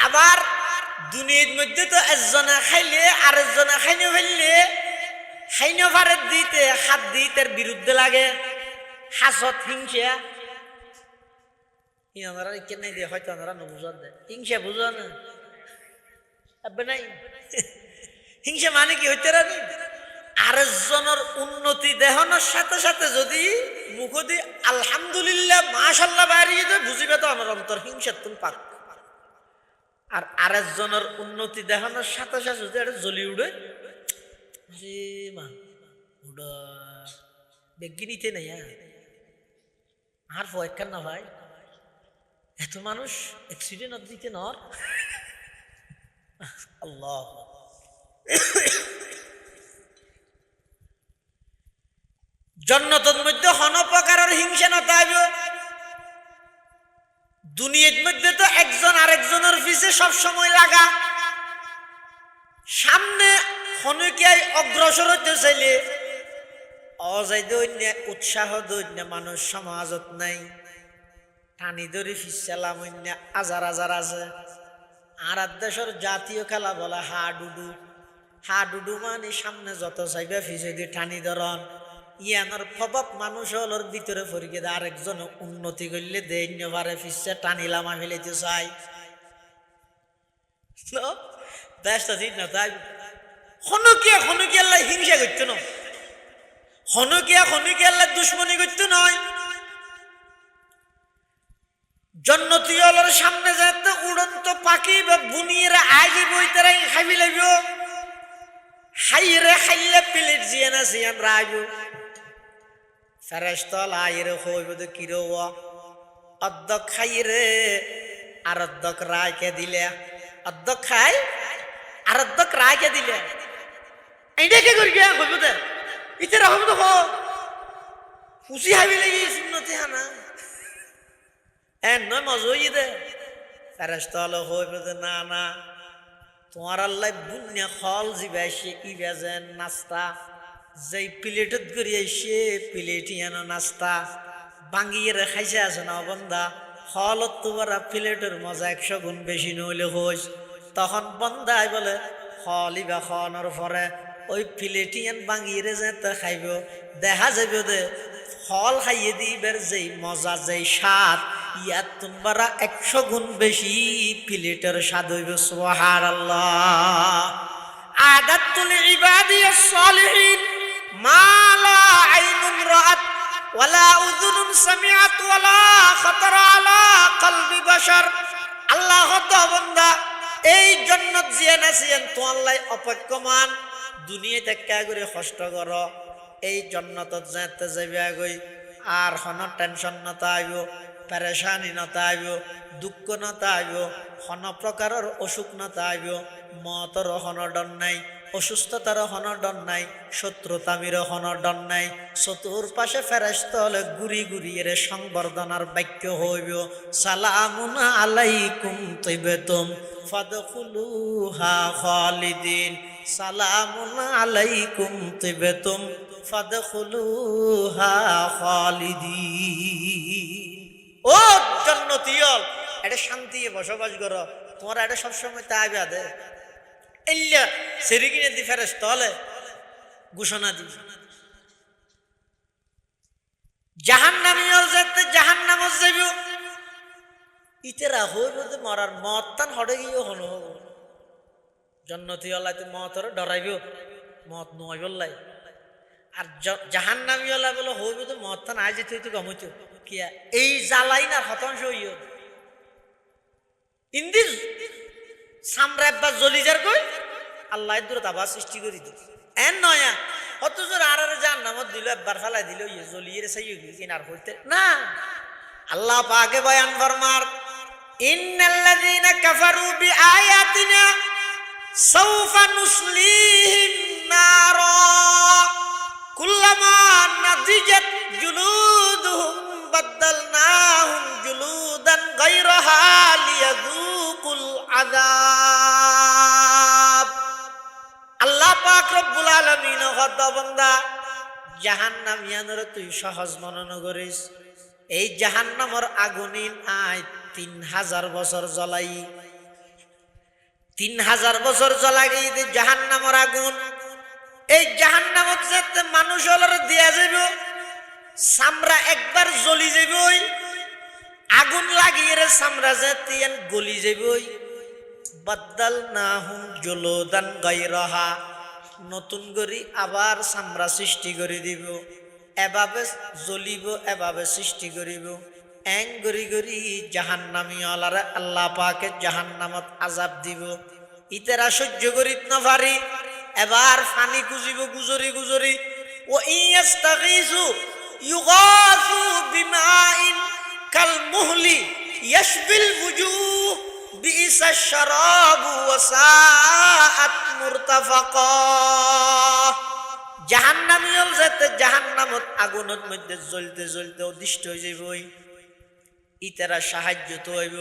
আবার দুনিয়ার মধ্যে তো একজনে খাইলে আরেকজনে খাইনে ফেললে খাইনে পারে দিতে হাত দিতে বিরুদ্ধে লাগে হাসত হিংসা ইনারা কেন দিয়ে হয়তো ওনারা নবুঝান দেয় হিংসা বুঝো না নাই হিংসা মানে কি হইতে রানি আরেকজনের উন্নতি দেখানোর সাথে সাথে যদি মুখ দিয়ে আলহামদুলিল্লাহ মাশাল্লাহ বাড়িয়ে দেয় বুঝিবে তো আমার অন্তর হিংসার তুমি পাক। আর আরেকজনের উন্নতি দেখানোর সাথে সাথে যদি এটা জ্বলি উঠে রে মা উড়া বেগিনিতে নেই আর ভয়কার না ভাই এত মানুষ অ্যাক্সিডেন্ট দিতে নর আল্লাহ। জন্নতের মধ্যে হন প্রকারের হিংসা না তাইব দুনিয়ার মধ্যে তো একজন আরেকজনের পিছে সব সময় লাগা সামনে হনকিয়ায় অগ্রসর হইতে চাইলে অযাইতে অন্য উৎসাহ দৈন্য মানুষ সমাজত নাই টানি ধরে ফিসালাম অন্য হাজার হাজার আছে। আর দেশের জাতীয় খেলা বলে হা ডুডু মানে সামনে যত চাইবে ফিসে দিয়ে টানি ধরন ইয়ানোর প্রভাব মানুষ হলোর ভিতরে ফরিকে আরেকজন উন্নতি করলে দৈন্য বারে ফিসে টানিলাম আমি ফেলেতে চাই দেশটা ঠিক না তাই হনুকিয়া আল্লাহ হিংসা করতো না হনুকিয়া আল্লাহ দুশ্মনী করতো নয়। জন্নতীয়লের সামনে যাতে উড়ন্ত পাখি বা বুনিয়েরা আগে বইতারাই খাবি লাগব হাইরে খাইলে প্লেট জিয়ান জিয়ান রাইব ফেরেশতল আইরে হইব তো কিরো অর্ধক খাইরে আর অর্ধক রায়কে দিলে অর্ধক খাই আর অর্ধক রায়কে দিলে এইটাকে করি গিয়া হইব দে ইতে রকম তো খুশি হাবি লাগি সুন্নতি হানা নয় মজই দে ফেরেশতল হইব না না তোমার আল্লাহ বুনিয়া খল জিবাইছে ই বেজেন নাস্তা যেই প্লেটত করি আইসে প্লেট ইয়ানো নাস্তা বাঙ্গিয়ে খাইছে আছে না বন্দা হলত তোমার প্লেটের মজা 100 গুণ বেশি নইলে হইস তখন বন্দাই বলে হলি বা খনর পরে ওই প্লেটিয়ান বাঙ্গিয়ে যেতে খাইব দেখা যাইব দে ফল খাইয়ে দিবের যেই মজা যেই স্বাদ ইয়াত তোমরা 100 গুণ বেশি প্লেটের স্বাদ হইব সুবহানাল্লাহ। আদাতুল ইবাদিয়াস সালিহিন মা লা আইনুন রাআত ওয়ালা উযুনুন সামিআত ওয়ালা খাতারা আলা কলবি বাশার। আল্লাহ তো বান্দা এই জান্নাত জিয়ান আছেন তো আল্লাহ অপেক্ষমান দুনিয়া থেকে করে কষ্ট করো এই জান্নাতত যেতে যাবে আগই আর হন টেনশন নতা আইব পেরেশানি নতা আইব দুঃখ নতা আইব হন প্রকারের অসুখ নতা আইব মতর হন ডর নাই অসুস্থতার হন ডর নাই শত্রুতামির হন ডর নাই চতুর পাশে ফেরেশতা হলে গুরি গুরি এর সংবর্ধনার বাক্য হইব সালামুন আলাইকুম তিবতুম ফাদখুলুহা খালিদিন সালামুন আলাইকুম তিবতুম ফাদখুলুহা খালিদিন। ও জান্নাতীয়ল এটা শান্তি বসবাস করো তোমরা এটা সবসময় তাই বাদে এল্লা সেরিকিনে দি ফেরেশতা হলে ঘোষণা দি জাহান্নামীয়ল যেতে জাহান্নামত যাইব ইতেরা হইব যে মরার মত তান হড়ে গিয়ে হলো হব জান্নাতীয়ল মতর ডরাইব মত নয় বললাই আর জাহান্নামীওয়ালা বলে হইব তো মত তান আজ যেতে হইতে গমইত কিয়া এই জ্বালাই না হতাংশ হইও ইন্দি সামরাব্বা জলিজার কই আল্লাহ দূর আবার সৃষ্টি করি দিল এন নয়া অথচ আর জাহান্নামত দিল একবার ফেলাই দিল ইয়ে জ্বলিয়ে চাই কিনার হইতে না। আল্লাহ পাকে বয়ান ফরমার ইন্নাল্লাযীনা কাফারু বিআয়াতিনা সাওফা নুসলিহিম নারা কুল্লামা নাদিজাত জুলুদুহুম বাদদালনাহুম জুলুদান গায়রাহা লিয়াযুকুল আযাব। আল্লাহ পাক রব্বুল আলামিন কত বান্দা জাহান্নামিয়ানের তুই সহজ মনন করিস এই জাহান্নামের আগুনিন আয় 3000 বছর জ্বলাই 3000 বছর জ্বলাই জাহান্নামের আগুন এই জাহান্নামত যেতে মানুষ হলার দিয়া যাইব চামড়া একবার জ্বলি যাইবই আগুন লাগিয়ে রে চামড়া যেতে গলি যাইবই বাদদালনাহুম জুলুদান গায়রাহা নতুন করে আবার চামড়া সৃষ্টি করে দিব, এভাবে জ্বলিব, এভাবে সৃষ্টি করিব। এং গরি গরি জাহান্নামী আলারে আল্লাহ পাকে জাহান্নামত আজাব দিব। ইতেরা সহ্য করিত না পারি, এবার ফানি খুঁজিব গুজরি গুজরি। ও ইয়াস্তাগীসু ইউগাসু বিমাইন কাল মুহলি ইয়াশবিল ওয়ুজুহ বিইসাশ শারাবু ওয়া সাআত মুরতাফাকা। জাহান্নামী হল যেতে জাহান্নামত আগুনের মধ্যে জ্বলতে জ্বলতে অদৃষ্ট হয়ে যাইব। ইতারা সাহায্য তো হইব,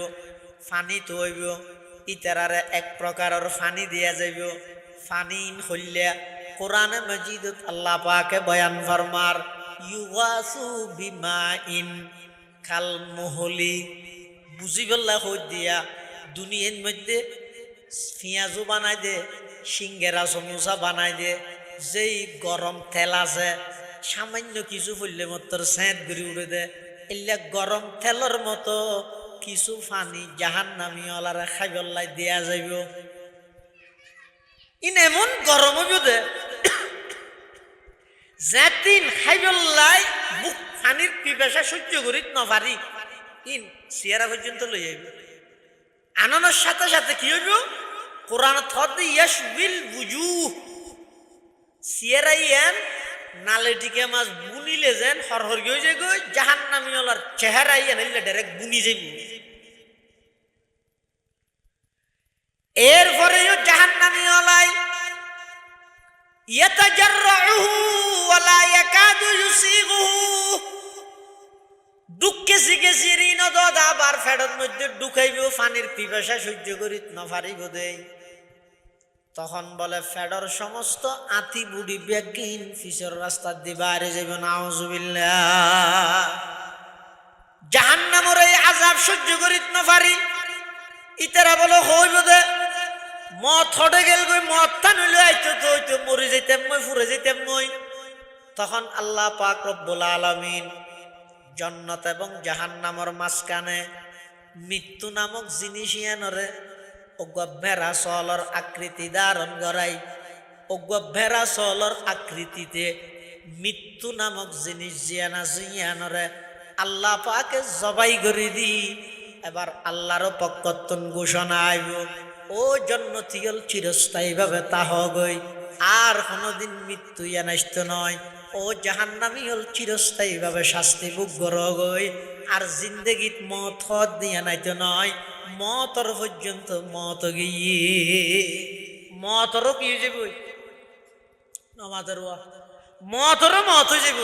ফানি তো হইব। ইতারারে এক প্রকারের ফানি দিয়া যাইব। ফানি হইলে কোরআনে মাজিদত আল্লাহ পাকে বয়ান ফরমার ইউগাসু বিমাইন কাল মুহলি। বুঝি বললা হই দিয়া দুনিয়ার মধ্যে পেঁয়াজও বানাই দে, সিঙ্গেরা সমোসা বানাই দে। যেই গরম তেল আছে সামান্য কিছু ফুললে মতো সেঁত ঘুরি উড়ে দে। এলে গরম তেলের মতো কিছু ফানি জাহান্নামী ওলারে খাইবল্লাই দেয়া যাইব। ইন এমন গরম হইব দে যেদিন খাইবল্লাই বুক ফানির পিপাসা সহ্য করিত না পারি, ইন সিয়ারা পর্যন্ত লই যাইব। আনানোর সাথে সাথে কি হইব? কোরআন থদ ইয়াশবিল ওয়ুজুহ, সিয়ারাইয়ান নালেটিকে মাছ বুনিলে যেন হরহর গিয়ে যায় গো জাহান্নামী ওলার চেহারা ইয়ান এলে ডাইরেক্ট বুনি যাইব। এরপরেও জাহান্নামী ওলাই ইয়াতাজাররুহু ওয়া লা ইয়াকাদু ইউসিগুহু, দুঃখে শিখে সিরি নদদ আবার ফেডের মধ্যে ঢুকাইব, ফানির পিপাসা সহ্য করিত না পারিব দেই। তখন বলে ফেডর সমস্ত আতি বুড়ি ব্যাগিন ফিসের রাস্তা দিয়ে বাইরে যাইব। নাউজুবিল্লাহ। জাহান্নামের এই আযাব সহ্য করিত না পারি। ইতারা বলে হইব দে মত হটে গেল গই, মত টান হইলে আইতো তো হইতো মরে যাইতাম মই, ফুরে যাইতাম মই। তখন আল্লাহ পাক রব্বুল আলামিন জান্নাত এবং জাহান্নামের মাঝখানে মৃত্যু নামক জিনিস ইয়ানরে ভেড়া চলর আকৃতি ধারণ করাই। ভেড়া চলর আকৃতিতে মৃত্যু নামক জিনিস জিয়ানা জিয়ানরে আল্লাহ পাকে জবাই করে দি। এবার আল্লাহর পক্ষতন ঘোষণা আইব, ও জন্নতিয়ল চিরস্থায়ী ভাবে তাহ গই, আর কোনদিন মৃত্যু ইয়ানাইত নয়। ও জাহান্নামী হল চিরস্থায়ী ভাবে শাস্তি ভোগ গই, আর জিন্দেগিত মত হদ দিয়া নাইতো নয়। মতর পর্যন্ত মত গিয়ে মতরও কি হয়ে যাব, নমাজের মতরও মত হয়ে যাব।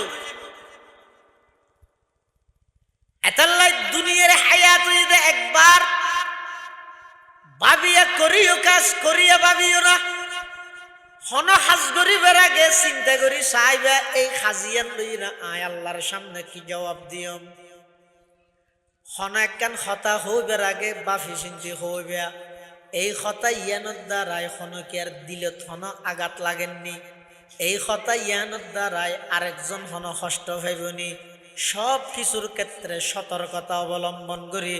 এতাল্লাই দুনিয়ার হায়াত যদি একবার ভাবিয়া করিও কাজ করিয়া ভাবিও না, হন হাজ করিবার আগে চিন্তা করি চাইবা এই হাজিয়ান লই না আয় আল্লাহর সামনে কি জবাব দিয়ম। হন একখান হতা হইবার আগে বাফি চিন্তি হইবা এই হতা ইয়ানোর দ্বারাই হনকে আর দিলে হন আঘাত লাগেননি, এই হতা ইয়ানোর দ্বারাই আরেকজন হন কষ্ট পাইবনি। সব কিছুর ক্ষেত্রে সতর্কতা অবলম্বন করি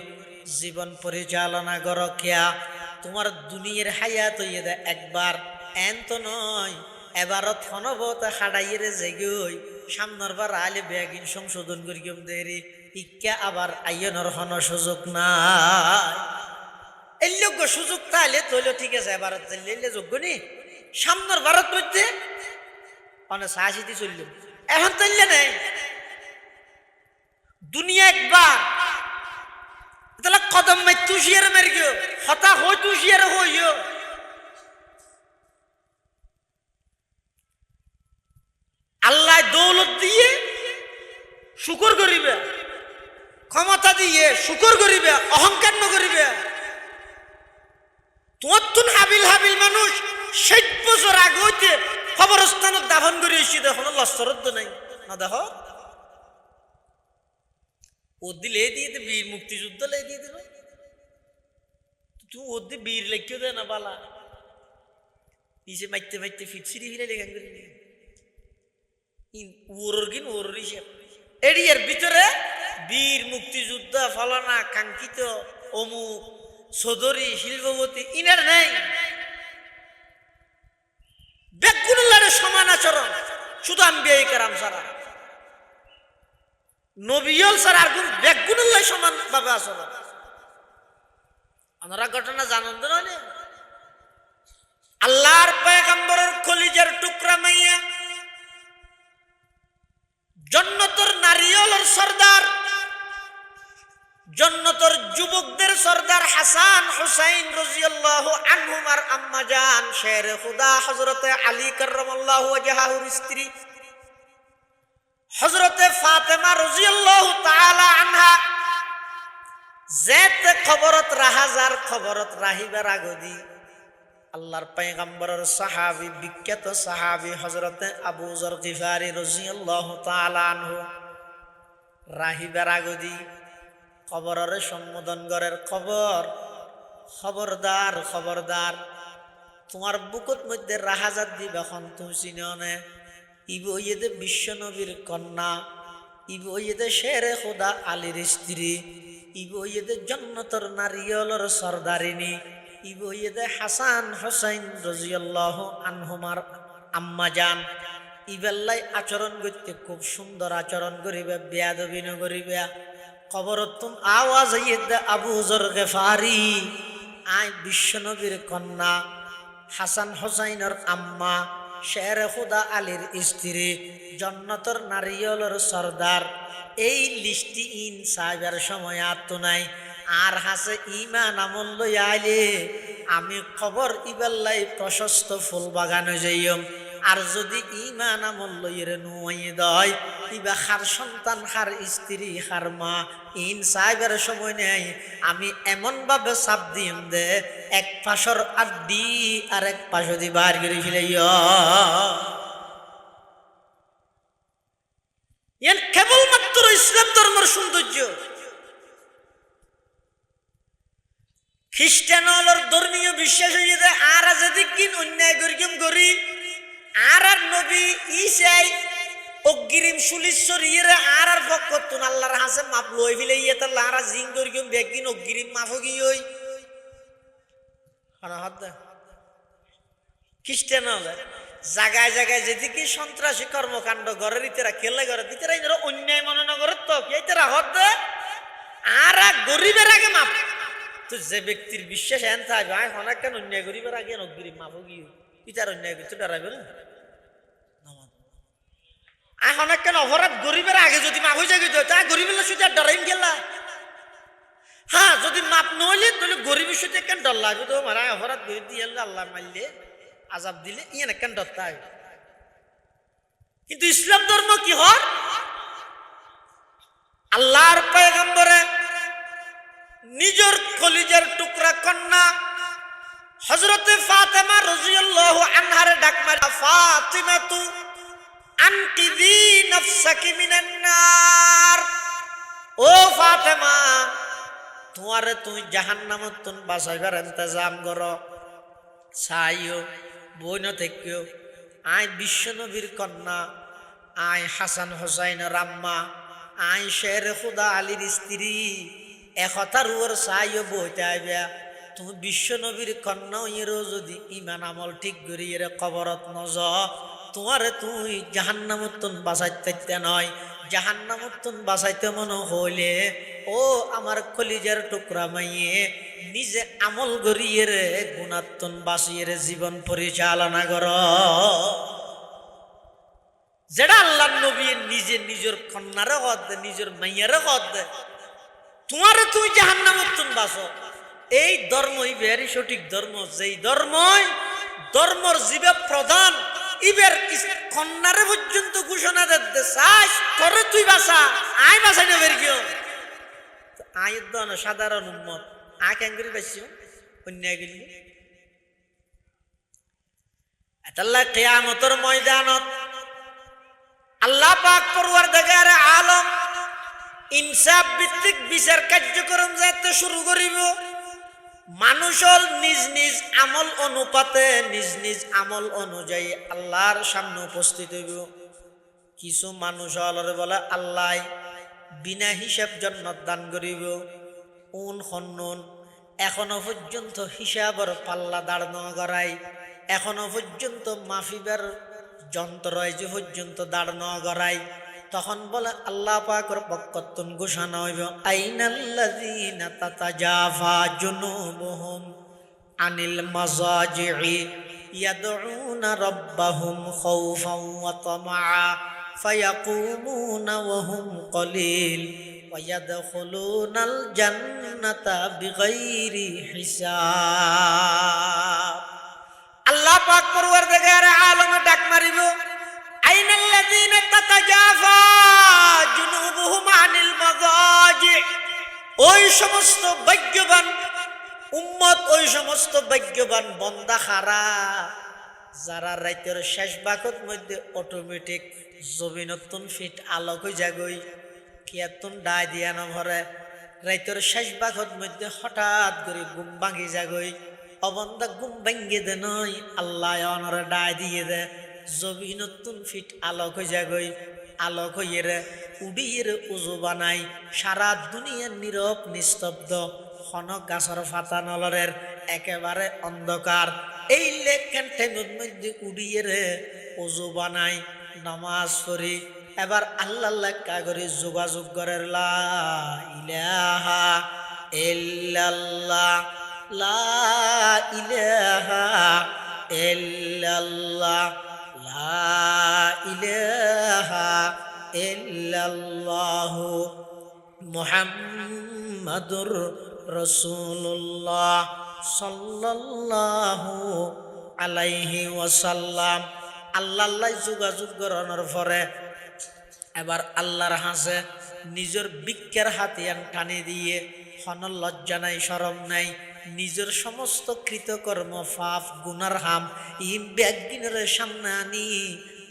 জীবন পরিচালনা করো। কেয়া তোমার দুনিয়ার হায়াত হইয়ে দে একবার, এন তো নয় এবারত হনবতা খাড়াইয়েরে জেগই সামনের বার আলে বেগিন সংশোধন করি কেম দেরি ইকা আবার আইয়নের হন সুযোগ নাই। এই লোক সুযোগ তাহলে তৈল ঠিক আছে, এবারত চাইলে যোগ্য নি সামনের ভারত মধ্যে অনেক সাহসিতি চলল, এখন চললে নেই দুনিয়া একবার তাহলে কদম মাই তুষিয়ারে মেরে গিয়ে হতা হই তুষিয়ারে হইও। আল্লাহ দৌলত দিয়ে শুকর করিবে, ক্ষমতা দিয়ে শুকর করিবে, অহংকার ন করিবে। তোমার তুন হাবিল হাবিল মানুষ ৬০ বছর আগে হইতে কবরস্থানত দাফন করে এসে দেখো লস্করত নাই না, দেখো ও দিলে দিয়ে দে বীর মুক্তিযুদ্ধ লে দিয়ে দিল, তুই ও দিয়ে বীর লেখিও দে না বালা নিচে মাইতে মাইতে ফিটছিরি ফিরে লেখান করি ওর কিন ওর হিসেব এরিয়ার ভিতরে বীর মুক্তিযুদ্ধ ফলানা কাঙ্ক্ষিত অমুক চৌধুরী শিল্পপতি ইনার নাই। ব্যাগগুলো সমান আচরণ, শুধু আম্বিয়ায়ে কেরাম ছাড়া, নবীল ছাড়া আর কোন বেগুনুল্লাহ সমান ভাবে আচরণ। আমরা ঘটনা জানেন তো না? আল্লাহর পয়গম্বরের কলিজার টুকরা মাইয়া, জান্নাতের নারীওয়ালার সরদার, জান্নাতের যুবকদের সরদার হাসান হুসাইন রাদিয়াল্লাহু আনহুমার আম্মা জান শেরে খুদা হযরতে আলী কাররামাল্লাহু ওয়াজহাহুর স্ত্রী হযরতে ফাতেমা রাদিয়াল্লাহু তাআলা আনহা যেতে খবরত রাহাজার খবরত রাহিবার আগদি আল্লাহর পয়গম্বরের সাহাবী, বিখ্যাত সাহাবী হযরতে আবু যর গিফারি রাদিয়াল্লাহু তাআলা আনহু রাহিবার আগদি খবরের সম্বোধন করার খবর, খবরদার খবরদার, তোমার বুকত মধ্যে রাহাজাত দিবে এখন তুমি চিনো না, ইব ইয়েদে বিশ্ব নবীর কন্যা, ইব ইয়েদে শেরে খুদা আলীর স্ত্রী, ইব ইয়েদে জান্নাতের নারীওয়ালার সরদারিনী, ইব ইয়েদে হাসান হুসাইন রাদিয়াল্লাহু আনহুমার আম্মা জান। ইবেল্লাই আচরণ করতে খুব সুন্দর আচরণ করিবে, বেয়াদবি ন করিবে। খবরতুন আওয়াজ আইয়দে আবু যর গিফারি আই বিশ্বনবীর কন্যা, হাসান হুসাইনের আম্মা, শেরে খুদা আলীর স্ত্রী, জান্নাতের নারীওয়ালার সরদার, এই লিস্টি ইন সাহেবের সময় আর তো নাই। আর হাসে ইমান আমল লই আইলে আমি খবর ইবেল্লাই প্রশস্ত ফুল বাগানে যাইম। আর যদি ইমান আমল লইরে নুয়ে দয়, ইবা খার সন্তান, খার স্ত্রী, খার মা, ইন সাহেবের সময় নেই। আমি এমন ভাবে চাপ দিম দে এক পাশর আড্ডি আর এক পাশ দি বার করে ফেলে। কেবলমাত্র ইসলাম ধর্মের সৌন্দর্য। খ্রিস্টান হলোর ধর্মীয় বিশ্বাস হয়ে যায় আর যদি কিন অন্যায় করিম করি আর আর নবী ঈসাই অগ্রিম সুলিশ্বরীরে আর আর বকতুন আল্লাহর হাসে মাপ লই ফিলে ইয়ে তার লারা জিং করিম বেগিন অগ্রিম মাফগি হই খানা হাত দে। খ্রিস্টান হলে জায়গায় জায়গায় যেদিকে সন্ত্রাসী কর্মকাণ্ড ঘরের ইতেরা খেলে ঘরে ইতেরা ইনরা অন্যায় মনে না করে তো কি ইতেরা হত দে আর গরিবের আগে মাপ। তো যে ব্যক্তির বিশ্বাস এন থাকবে আয় হনা কেন অন্যায় গরিবের আগে অগ্রিম মাফগি ইতার অন্যায় করতে ডরাইবে না। আয় হনা কেন অপরাধ গরিবের আগে যদি মাফ হয়ে যায় তা গরিবের সাথে আর ডরাইম গেলা। হ্যাঁ যদি মাপ নইলে তাহলে গরিবের সাথে কেন ডর লাগবে তো মারা অপরাধ গরিব দিয়ে আল্লাহ মারলে আজাব দিলে ইয়ে না কেন ডরতে হয়। কিন্তু ইসলাম ধর্ম কি হয় আল্লাহর পয়গম্বরে নিজের কলিজার টুকরা কন্যা হযরতে ফাতেমা রাদিয়াল্লাহু আনহারে ডাক মারা, ফাতিমাতু আনকিযি নাফসাকি মিনান নার, ও ফাতেমা তোমারে তুই জাহান্নামত তুন বাঁচাইবার ইন্তজাম করো। চাইও বইন থেকেও আই বিশ্বনবীর কন্যা, আই হাসান হুসাইনের আম্মা, আই শেরে খুদা আলীর স্ত্রী, একতার উপর চাইও বইতে আইবা। তুমি বিশ্বনবীর কন্যা ইয়েরও যদি ইমান আমল ঠিক করি এর কবরত নজ তোমারে তুই জাহান্নামতন বাঁচাইতে নয়, জাহান্নামতন বাঁচাইতে মনে হইলে ও আমার কলিজার টুকরা মাইয়ে নিজে আমল করিয়ে রে গুণাত্তন বাঁচিয়ে রে জীবন পরিচালনা কর। যেটা আল্লাহ নবী নিজে নিজের কন্যারে হদ দে, নিজের মাইয়ারে হদ দে, তোমারে তুই জাহান্নামতন বাঁচো। এই ধর্মই বেরি সঠিক ধর্ম, যেই ধর্মর জীবে প্রধান ইবের কন্যারে পর্যন্ত ঘোষণা দে চাষ করে তুই বাঁচা, আয় বাঁচাই নেবে কেউ আয়ের দন সাধারণ উম্মত আয় ক্যাঙ্গুরি পাইছি অন্যায় গেলি এটাল্লা কিয়ামতের ময়দানত আল্লাহ পাক পরওয়ারদিগার আলম ইনসাফ ভিত্তিক বিচার কার্যক্রম যাতে শুরু করিব। মানুষের নিজ নিজ আমল অনুপাতে নিজ নিজ আমল অনুযায়ী আল্লাহর সামনে উপস্থিত হইব। কিছু মানুষ হলরে বলে আল্লাহ বিনা হিসাব জান্নাত দান করিব, উন হন্নুন এখনো পর্যন্ত হিসাবের পাল্লা দাঁড় ন করাই, এখনো পর্যন্ত মাফিবার যন্ত্র এই যে পর্যন্ত দাঁড় ন গড়াই তখন বলে আল্লাহ পাকের পক্ষতুন ঘোষণা হইব আইনাল্লাযীনা তাতাজাফা জুনুবুহুম আনিল মাযাজি'i ইয়াদউনা রাব্বাহুম খাউফান ওয়া তামাআ ফায়াকুমুনা ওয়া হুম কলিল ওয়া ইয়াদখুলুনাল জান্নাতা বিগাইরি হিসাব। আল্লাহ পাক পরওয়ারদিগার আলম ডাক মারিব আইনাল্লাযীনা তাতাজাফা জুনুবুহুম আনিল মাযাজি, ওই সমস্ত ভাগ্যবান উম্মত, ওই সমস্ত ভাগ্যবান বন্দা খারা যারা রাতের শেষ ভাগের মধ্যে অটোমেটিক জমিনতুন ফিট আলোক হয়ে যাগই কিয়াতুন ডাই দিয়া নভরে রাতের শেষ ভাগের মধ্যে হঠাৎ করে ঘুম ভাঙি যাগই অবন্দা ঘুম ভাঙ্গি দে নয় আল্লাহ অনরে ডাই দিয়ে দে জমিনতুন ফিট আলোক হয়ে যাগই আলোক হইয়ে রে উড়িয়ে রে উজু বানাই সারা দুনিয়ার নীরব নিস্তব্ধ খনক গাছর ফাতা নলরের একেবারে অন্ধকার এই লেখেন টেমের মধ্যে উড়িয়ে রে উজু বানাই নামাজ পড়ি এবার আল্লাহ কাগরে যোগাযোগ করে লা ইলাহা ইল্লাল্লাহ লা ইলাহা ইল্লাল্লাহ লা ইলাহা ইল্লাল্লাহ মুহাম্মাদুর রাসূলুল্লাহ সাল্লাল্লাহু আলাইহি ওয়াসাল্লাম। আল্লাহ যোগাযোগ করানোর পরে এবার আল্লাহর হাসে নিজের বিক্ষের হাতিয়ান টানি দিয়ে হন লজ্জা নাই শরম নাই নিজের সমস্ত কৃতকর্ম পাপ গুনার হাম ইম ব্যাগিনের সামনে আনি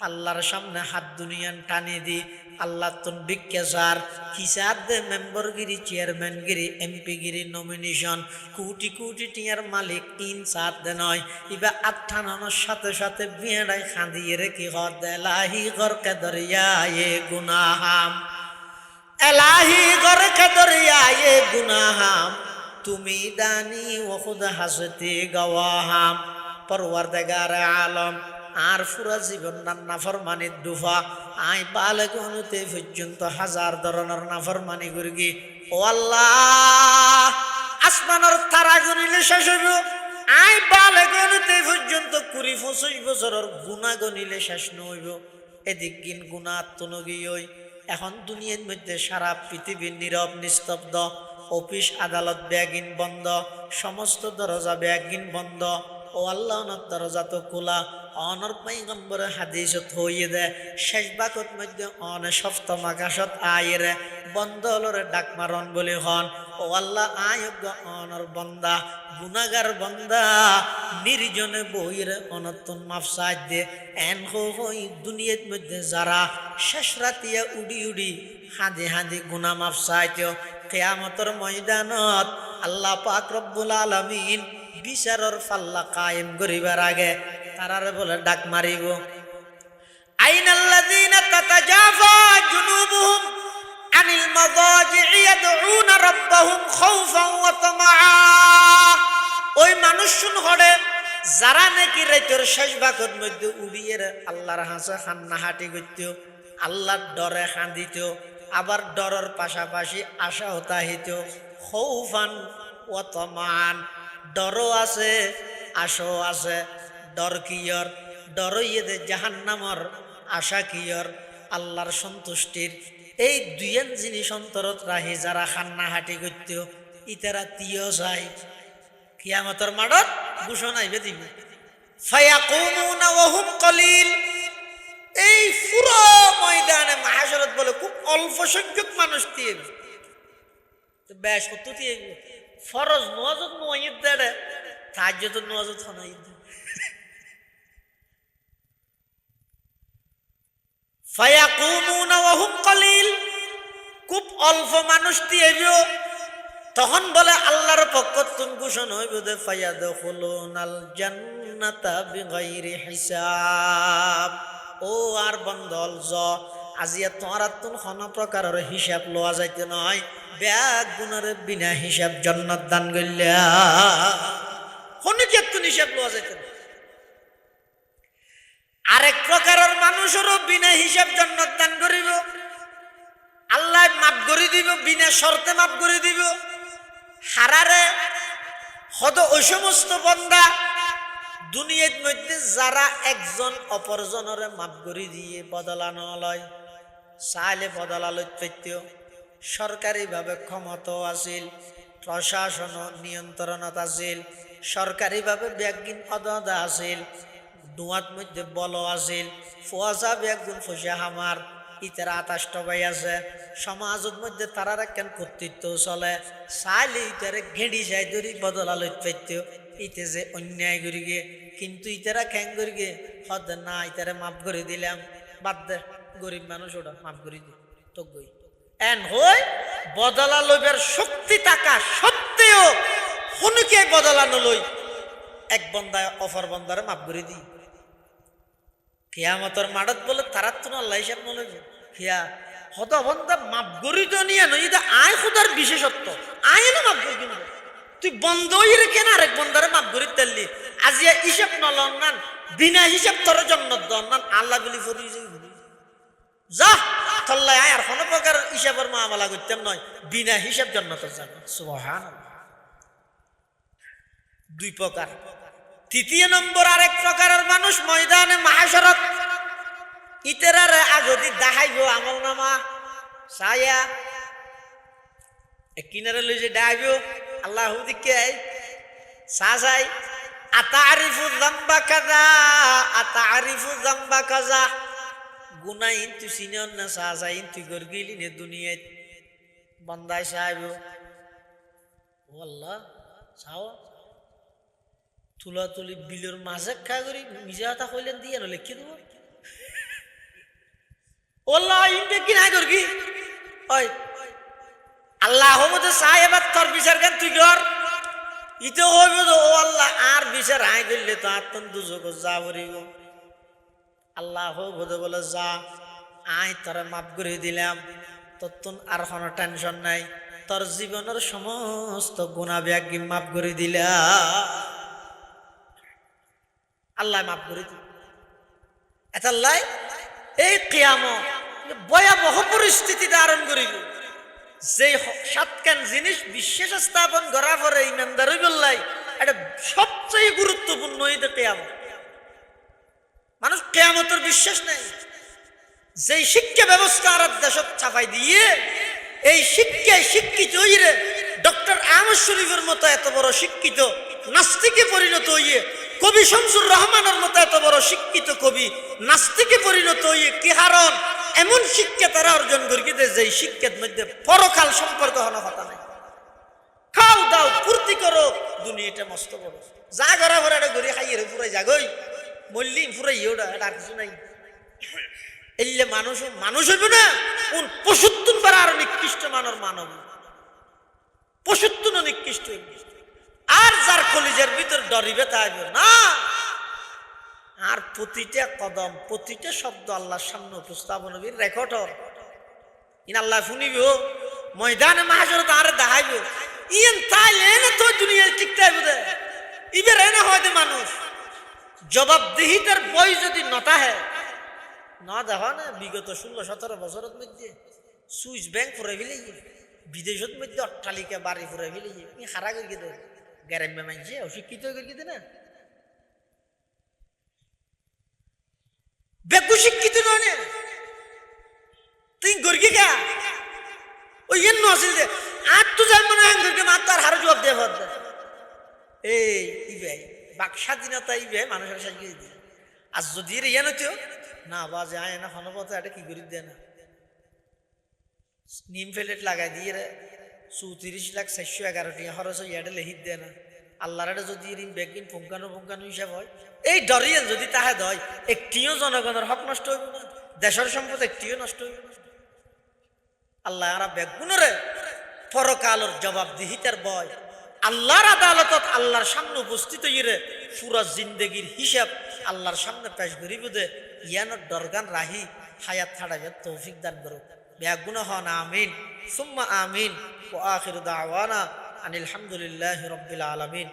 আল্লাহর সামনে হাত দুনিয়ান টানি দি আল্লাহ তুন ভিক্ষা সার হিসাব দে মেম্বরগিরি চেয়ারম্যানগিরি এমপিগিরি নমিনেশন কোটি কোটি টিয়ার মালিক ইনসাদ দে নয় ইবা আঠানোর সাথে সাথে বিয়েড়াই খাঁদিয়ে রেখে হদ এলাহি গরকে দরিয়া এ গুনাহাম এলাহি গরকে দরিয়া এ গুনাহাম তুমি দানি ও খুদ হাসতে গওয়াহাম। পরওয়ারদিগার আলম আর পুরা জীবন নাফরমানির দুফা আই বালেক অনুতে পর্যন্ত হাজার ধরনের নাফরমানি করি ও আল্লাহ আসমানের তারা গনিলে শেষ হইব আই বালেক অনুতে পর্যন্ত 20-25 বছরের গুণা গনিলে শেষ নইব এদিক গিন গুণা আত্মনগী হই এখন দুনিয়ার মধ্যে সারা পৃথিবীর নীরব নিস্তব্ধ অফিস আদালত ব্যাগিন বন্ধ সমস্ত দরজা ব্যাগিন বন্ধ ও আল্লাহ দরজা তো খোলা অনর পয়গম্বর হাদিসত হইয়ে দে শেষ বাকত মধ্যে অন সপ্তম আকাশত আয়েরে বন্ধ হলরে ডাক মারন বলে হন ও আল্লাহ আয়োগ্য অনর বন্দা গুনাগার বন্দা নির্জনে বইরে অনতুন মাফসাদ দে এন হই দুনিয়ার মধ্যে যারা শেষ রাতিয়া উডি উডি হাঁদি হাঁদি গুনা মাফসাদ কিয়ামতের ময়দানত আল্লাহ পাক রব্বুল আলামিন বিচারর ফাল্লা কায়েম করিবার আগে তারারে বলে ডাক মারিব আইনাল্লাযীনা তাতাজাফা জুনুবুহুম আনিল মাযাজি'i ইয়াদউনা রাব্বাহুম খাউফান ওয়া তামাআ। ওই মানুষ শুন হড়ে যারা নাকি রাতের শেষ ভাগের মধ্যে উড়িয়ে আল্লাহর হাসে খান্না হাঁটি করত আল্লাহর ডরে কাঁদিত আবার ডরের পাশাপাশি আশা হতাহিত খাউফান ওয়া তামাআন ডরও আছে আশাও আছে ডর কিয়র ডরইয়ে দে জাহান্নামর আশা কিয়র আল্লাহর সন্তুষ্টির এই দুইয়েন জিনিস অন্তরত রাহি যারা খান্না হাঁটি করত ইতারা তিয় যায় কিয়ামতের মাঠত ঘোষণা আইবে দিবে ফায়াকুমুনা ওয়া হুম কলিল। এই পুরো ময়দানে মাহশরত বলে খুব অল্প সংখ্যক মানুষ দিয়ে তো বেশ কত দিয়ে ফরজ নওয়াজত নওয়াইদ দেড়ে তাহাজ্জুদ নওয়াজত হনাইদ ফায়াকুমুনা ওয়া হুম কলিল খুব অল্প মানুষ দিয়ে তখন বলে আল্লাহর পক্ষ থেকে ঘোষণা হইব যে ফায়াদখুলুনাল জান্নাতা বিগাইরি হিসাব। ও আর বন্দল জ আজিয়া তোমার তুন কোনো প্রকারের হিসাব লওয়া যাইতে নয় ব্যাগ গুণের বিনা হিসাব জান্নাত দান কইলা কোনো কি তুন হিসাব লওয়া যাইতে না। আরেক প্রকারের মানুষেরও বিনা হিসাব জান্নাত দান করিব, আল্লাহ মাফ করে দিব, বিনা শর্তে মাফ করে দিব। হারারে হত ওই সমস্ত বান্দা দুনিয়ার মধ্যে যারা একজন অপরজনের মাফ করে দিয়ে বদলানো লয়, চাইলে বদলালো তথ্য সরকারিভাবে ক্ষমতাও আছিল, প্রশাসন নিয়ন্ত্রণত আছিল, সরকারিভাবে ব্যাগিন অদা আছিল, দুয়াত মধ্যে বল আছিল, ফুয়াশা ব্যাগুন ফুসা হামার ইতার 28টা ভাই আছে, সমাজের মধ্যে তারা কেন কর্তৃত্ব চলে, চাইলে ইতারে ঘেঁড়ি যাই ধরি বদলালো তথ্য ইতে যে অন্যায় করি গে, কিন্তু ইতারা খ্যাং করি গে হদ না ইতারে মাফ করে দিলাম, বাদ দে গরিব মানুষ ওটা মাফ করে দি তো গই এন হই বদলা লইবার শক্তি টাকা সত্ত্বেও হনুকে বদলানো লই এক বন্দায় অফার বন্দারে মাফ করে দি। কিয়ামতের মাডত বলে তারা তো আল্লাহ হিসাব নলইবে খিয়া হত বন্দা মাফ করি তো নিয়ে নই আয় খুদার বিশেষত্ব আয় না মাফ করি কিনবে তুই বন্ধ হয়ে রেখে না আরেক বন্দারে মাফ করি তেললি আজিয়া হিসাব নলন নান বিনা হিসাব তোর জন্য দন নান আল্লাহ বলি ফরি যা তল্লাই আয় আর কোনো প্রকার হিসাবের মামলা করতাম নয়, বিনা হিসাব জান্নাতে যাবে। সুবহানাল্লাহ। দুই প্রকার। তৃতীয় নম্বর আরেক প্রকারের মানুষ ময়দানে মাহশরত ইতরারে আগদি দেখাইব আমল নামা ছায়া কিনারে লই যে ডাইব আল্লাহু দিকে সাজাই আতারিফু যামবা কাযা আতারিফু যামবা কাযা গুনাইন তুই চিনন না সাজাইন তুই গরগিলি নে দুনিয়াত বান্দায় সাহেব ও আল্লাহ চাও তুলা তুলি বিলের মাঝে খা করি নিজে হাতা কইলেন দিয়ে না লিখে দেবো ওল্লাহ ইনতে কি নাই গরগি ওই আল্লাহ মধ্যে সাহেব তোর বিচার কেন তুই কর ইতে হইব তো ও আল্লাহ আর বিচার আই করলে তো আত্মন দুজক যা পড়িব আল্লাহ বোধ বলে যা আয় তোরা মাফ করে দিলাম তোর আর কোনো টেনশন নাই তোর জীবনের সমস্ত গুনাহ ব্যাগি মাফ করে দিলাম আল্লাহ মাফ করে দিল। আল্লাহ এই কিয়ামত ভয়াবহ পরিস্থিতি ধারণ করিল যে সাতখান জিনিস বিশ্বাস স্থাপন করার পরে ইমানদার হইবল্লাই এটা সবচেয়ে গুরুত্বপূর্ণ এই কিয়ামত। মানুষ কিয়ামতের বিশ্বাস নেই, যেই শিক্ষা ব্যবস্থা আর দেশত চাপাই দিয়ে এই শিক্ষায় শিক্ষিত হইরে ডক্টর আহমদ শরীফের মতো এত বড় শিক্ষিত নাস্তিকে পরিণত হইয়ে, কবি শামসুর রহমানের মতো এত বড় শিক্ষিত কবি নাস্তিকে পরিণত হইয়ে কি হারণ এমন শিক্ষা তারা অর্জন করি যেই শিক্ষার মধ্যে পরকাল সম্পর্ক হলো কথা নাই। খাও দাও ফুর্তি করো দুনিয়াটা মস্ত বড় যা ঘরা ঘরে এটা ঘুরে খাইয়ে ফুরাই যাগই মল্লি ফুরাই ওটা এটা আর কিছু নাই। এলে মানুষ মানুষ হইব না কোন পশুত্তুন পারা আরো নিকৃষ্ট মানর মানব পশুত্তুন নিকৃষ্ট হইব আর যার কলিজার ভিতর ডরিবে তাইব না। আর প্রতিটা কদম প্রতিটা শব্দ আল্লাহর সামনে উপস্থাপন হবে রেকর্ড ইন আল্লাহ শুনিব ময়দানে মাহশরত আর দেখাইব ইন তাইলে না তো দুনিয়ায় টিকতে হইব দে ইবে রেনা হয় দে মানুষ জবাবদিহিতার বই যদি নতা হে না দেখা না বিগত 16-17 বছরের মধ্যে সুইস ব্যাংক ফুরাই ফেলে বিদেশের মধ্যে অট্টালিকা বাড়ি ফুরাই ফেলে হারা করে দে গ্যারেম্বে মানছে অশিক্ষিত করে দে না বেকু শিক্ষিত নয় না তুই গর্গি গা ওই এন্ন আসিল যে আর তো যাই মনে হয় গর্গে মার তার হারো জবাব দেয় ভাব এই ইবে বাক স্বাধীনতা ইবে মানুষের সাজিয়ে দিয়ে আর যদি ইয়ে নতিও না বাজে আয় না হনপথে এটা কি করি দেয় না নিম ফেলেট লাগাই দিয়ে 34,411 টাকা খরচ হয় এটা লেহিত দেয় না আল্লাহর এটা যদি ব্যাগিন পুঙ্খানো হিসাব হয় এই ডরিয়ান যদি তাহে দয় একটিও জনগণের হক নষ্ট হইব না দেশের সম্পদ একটিও নষ্ট হইব না। আল্লাহ আর ব্যাগুণরে পরকালের জবাবদিহিতার বয় আল্লাহর আদালতত আল্লাহর সামনে উপস্থিত হইরে পুরা জিন্দগির হিসাব আল্লাহর সামনে পেশ করিব দে ইয়ানোর দরগান রাহি হায়াত ছাড়াইয়া তৌফিক দান করুক ব্যাগুণ হন আমিন সুম্মা আমিন ওয়া আখিরু দাওয়ানা আনিল হামদুলিল্লাহি রাব্বিল আলামিন।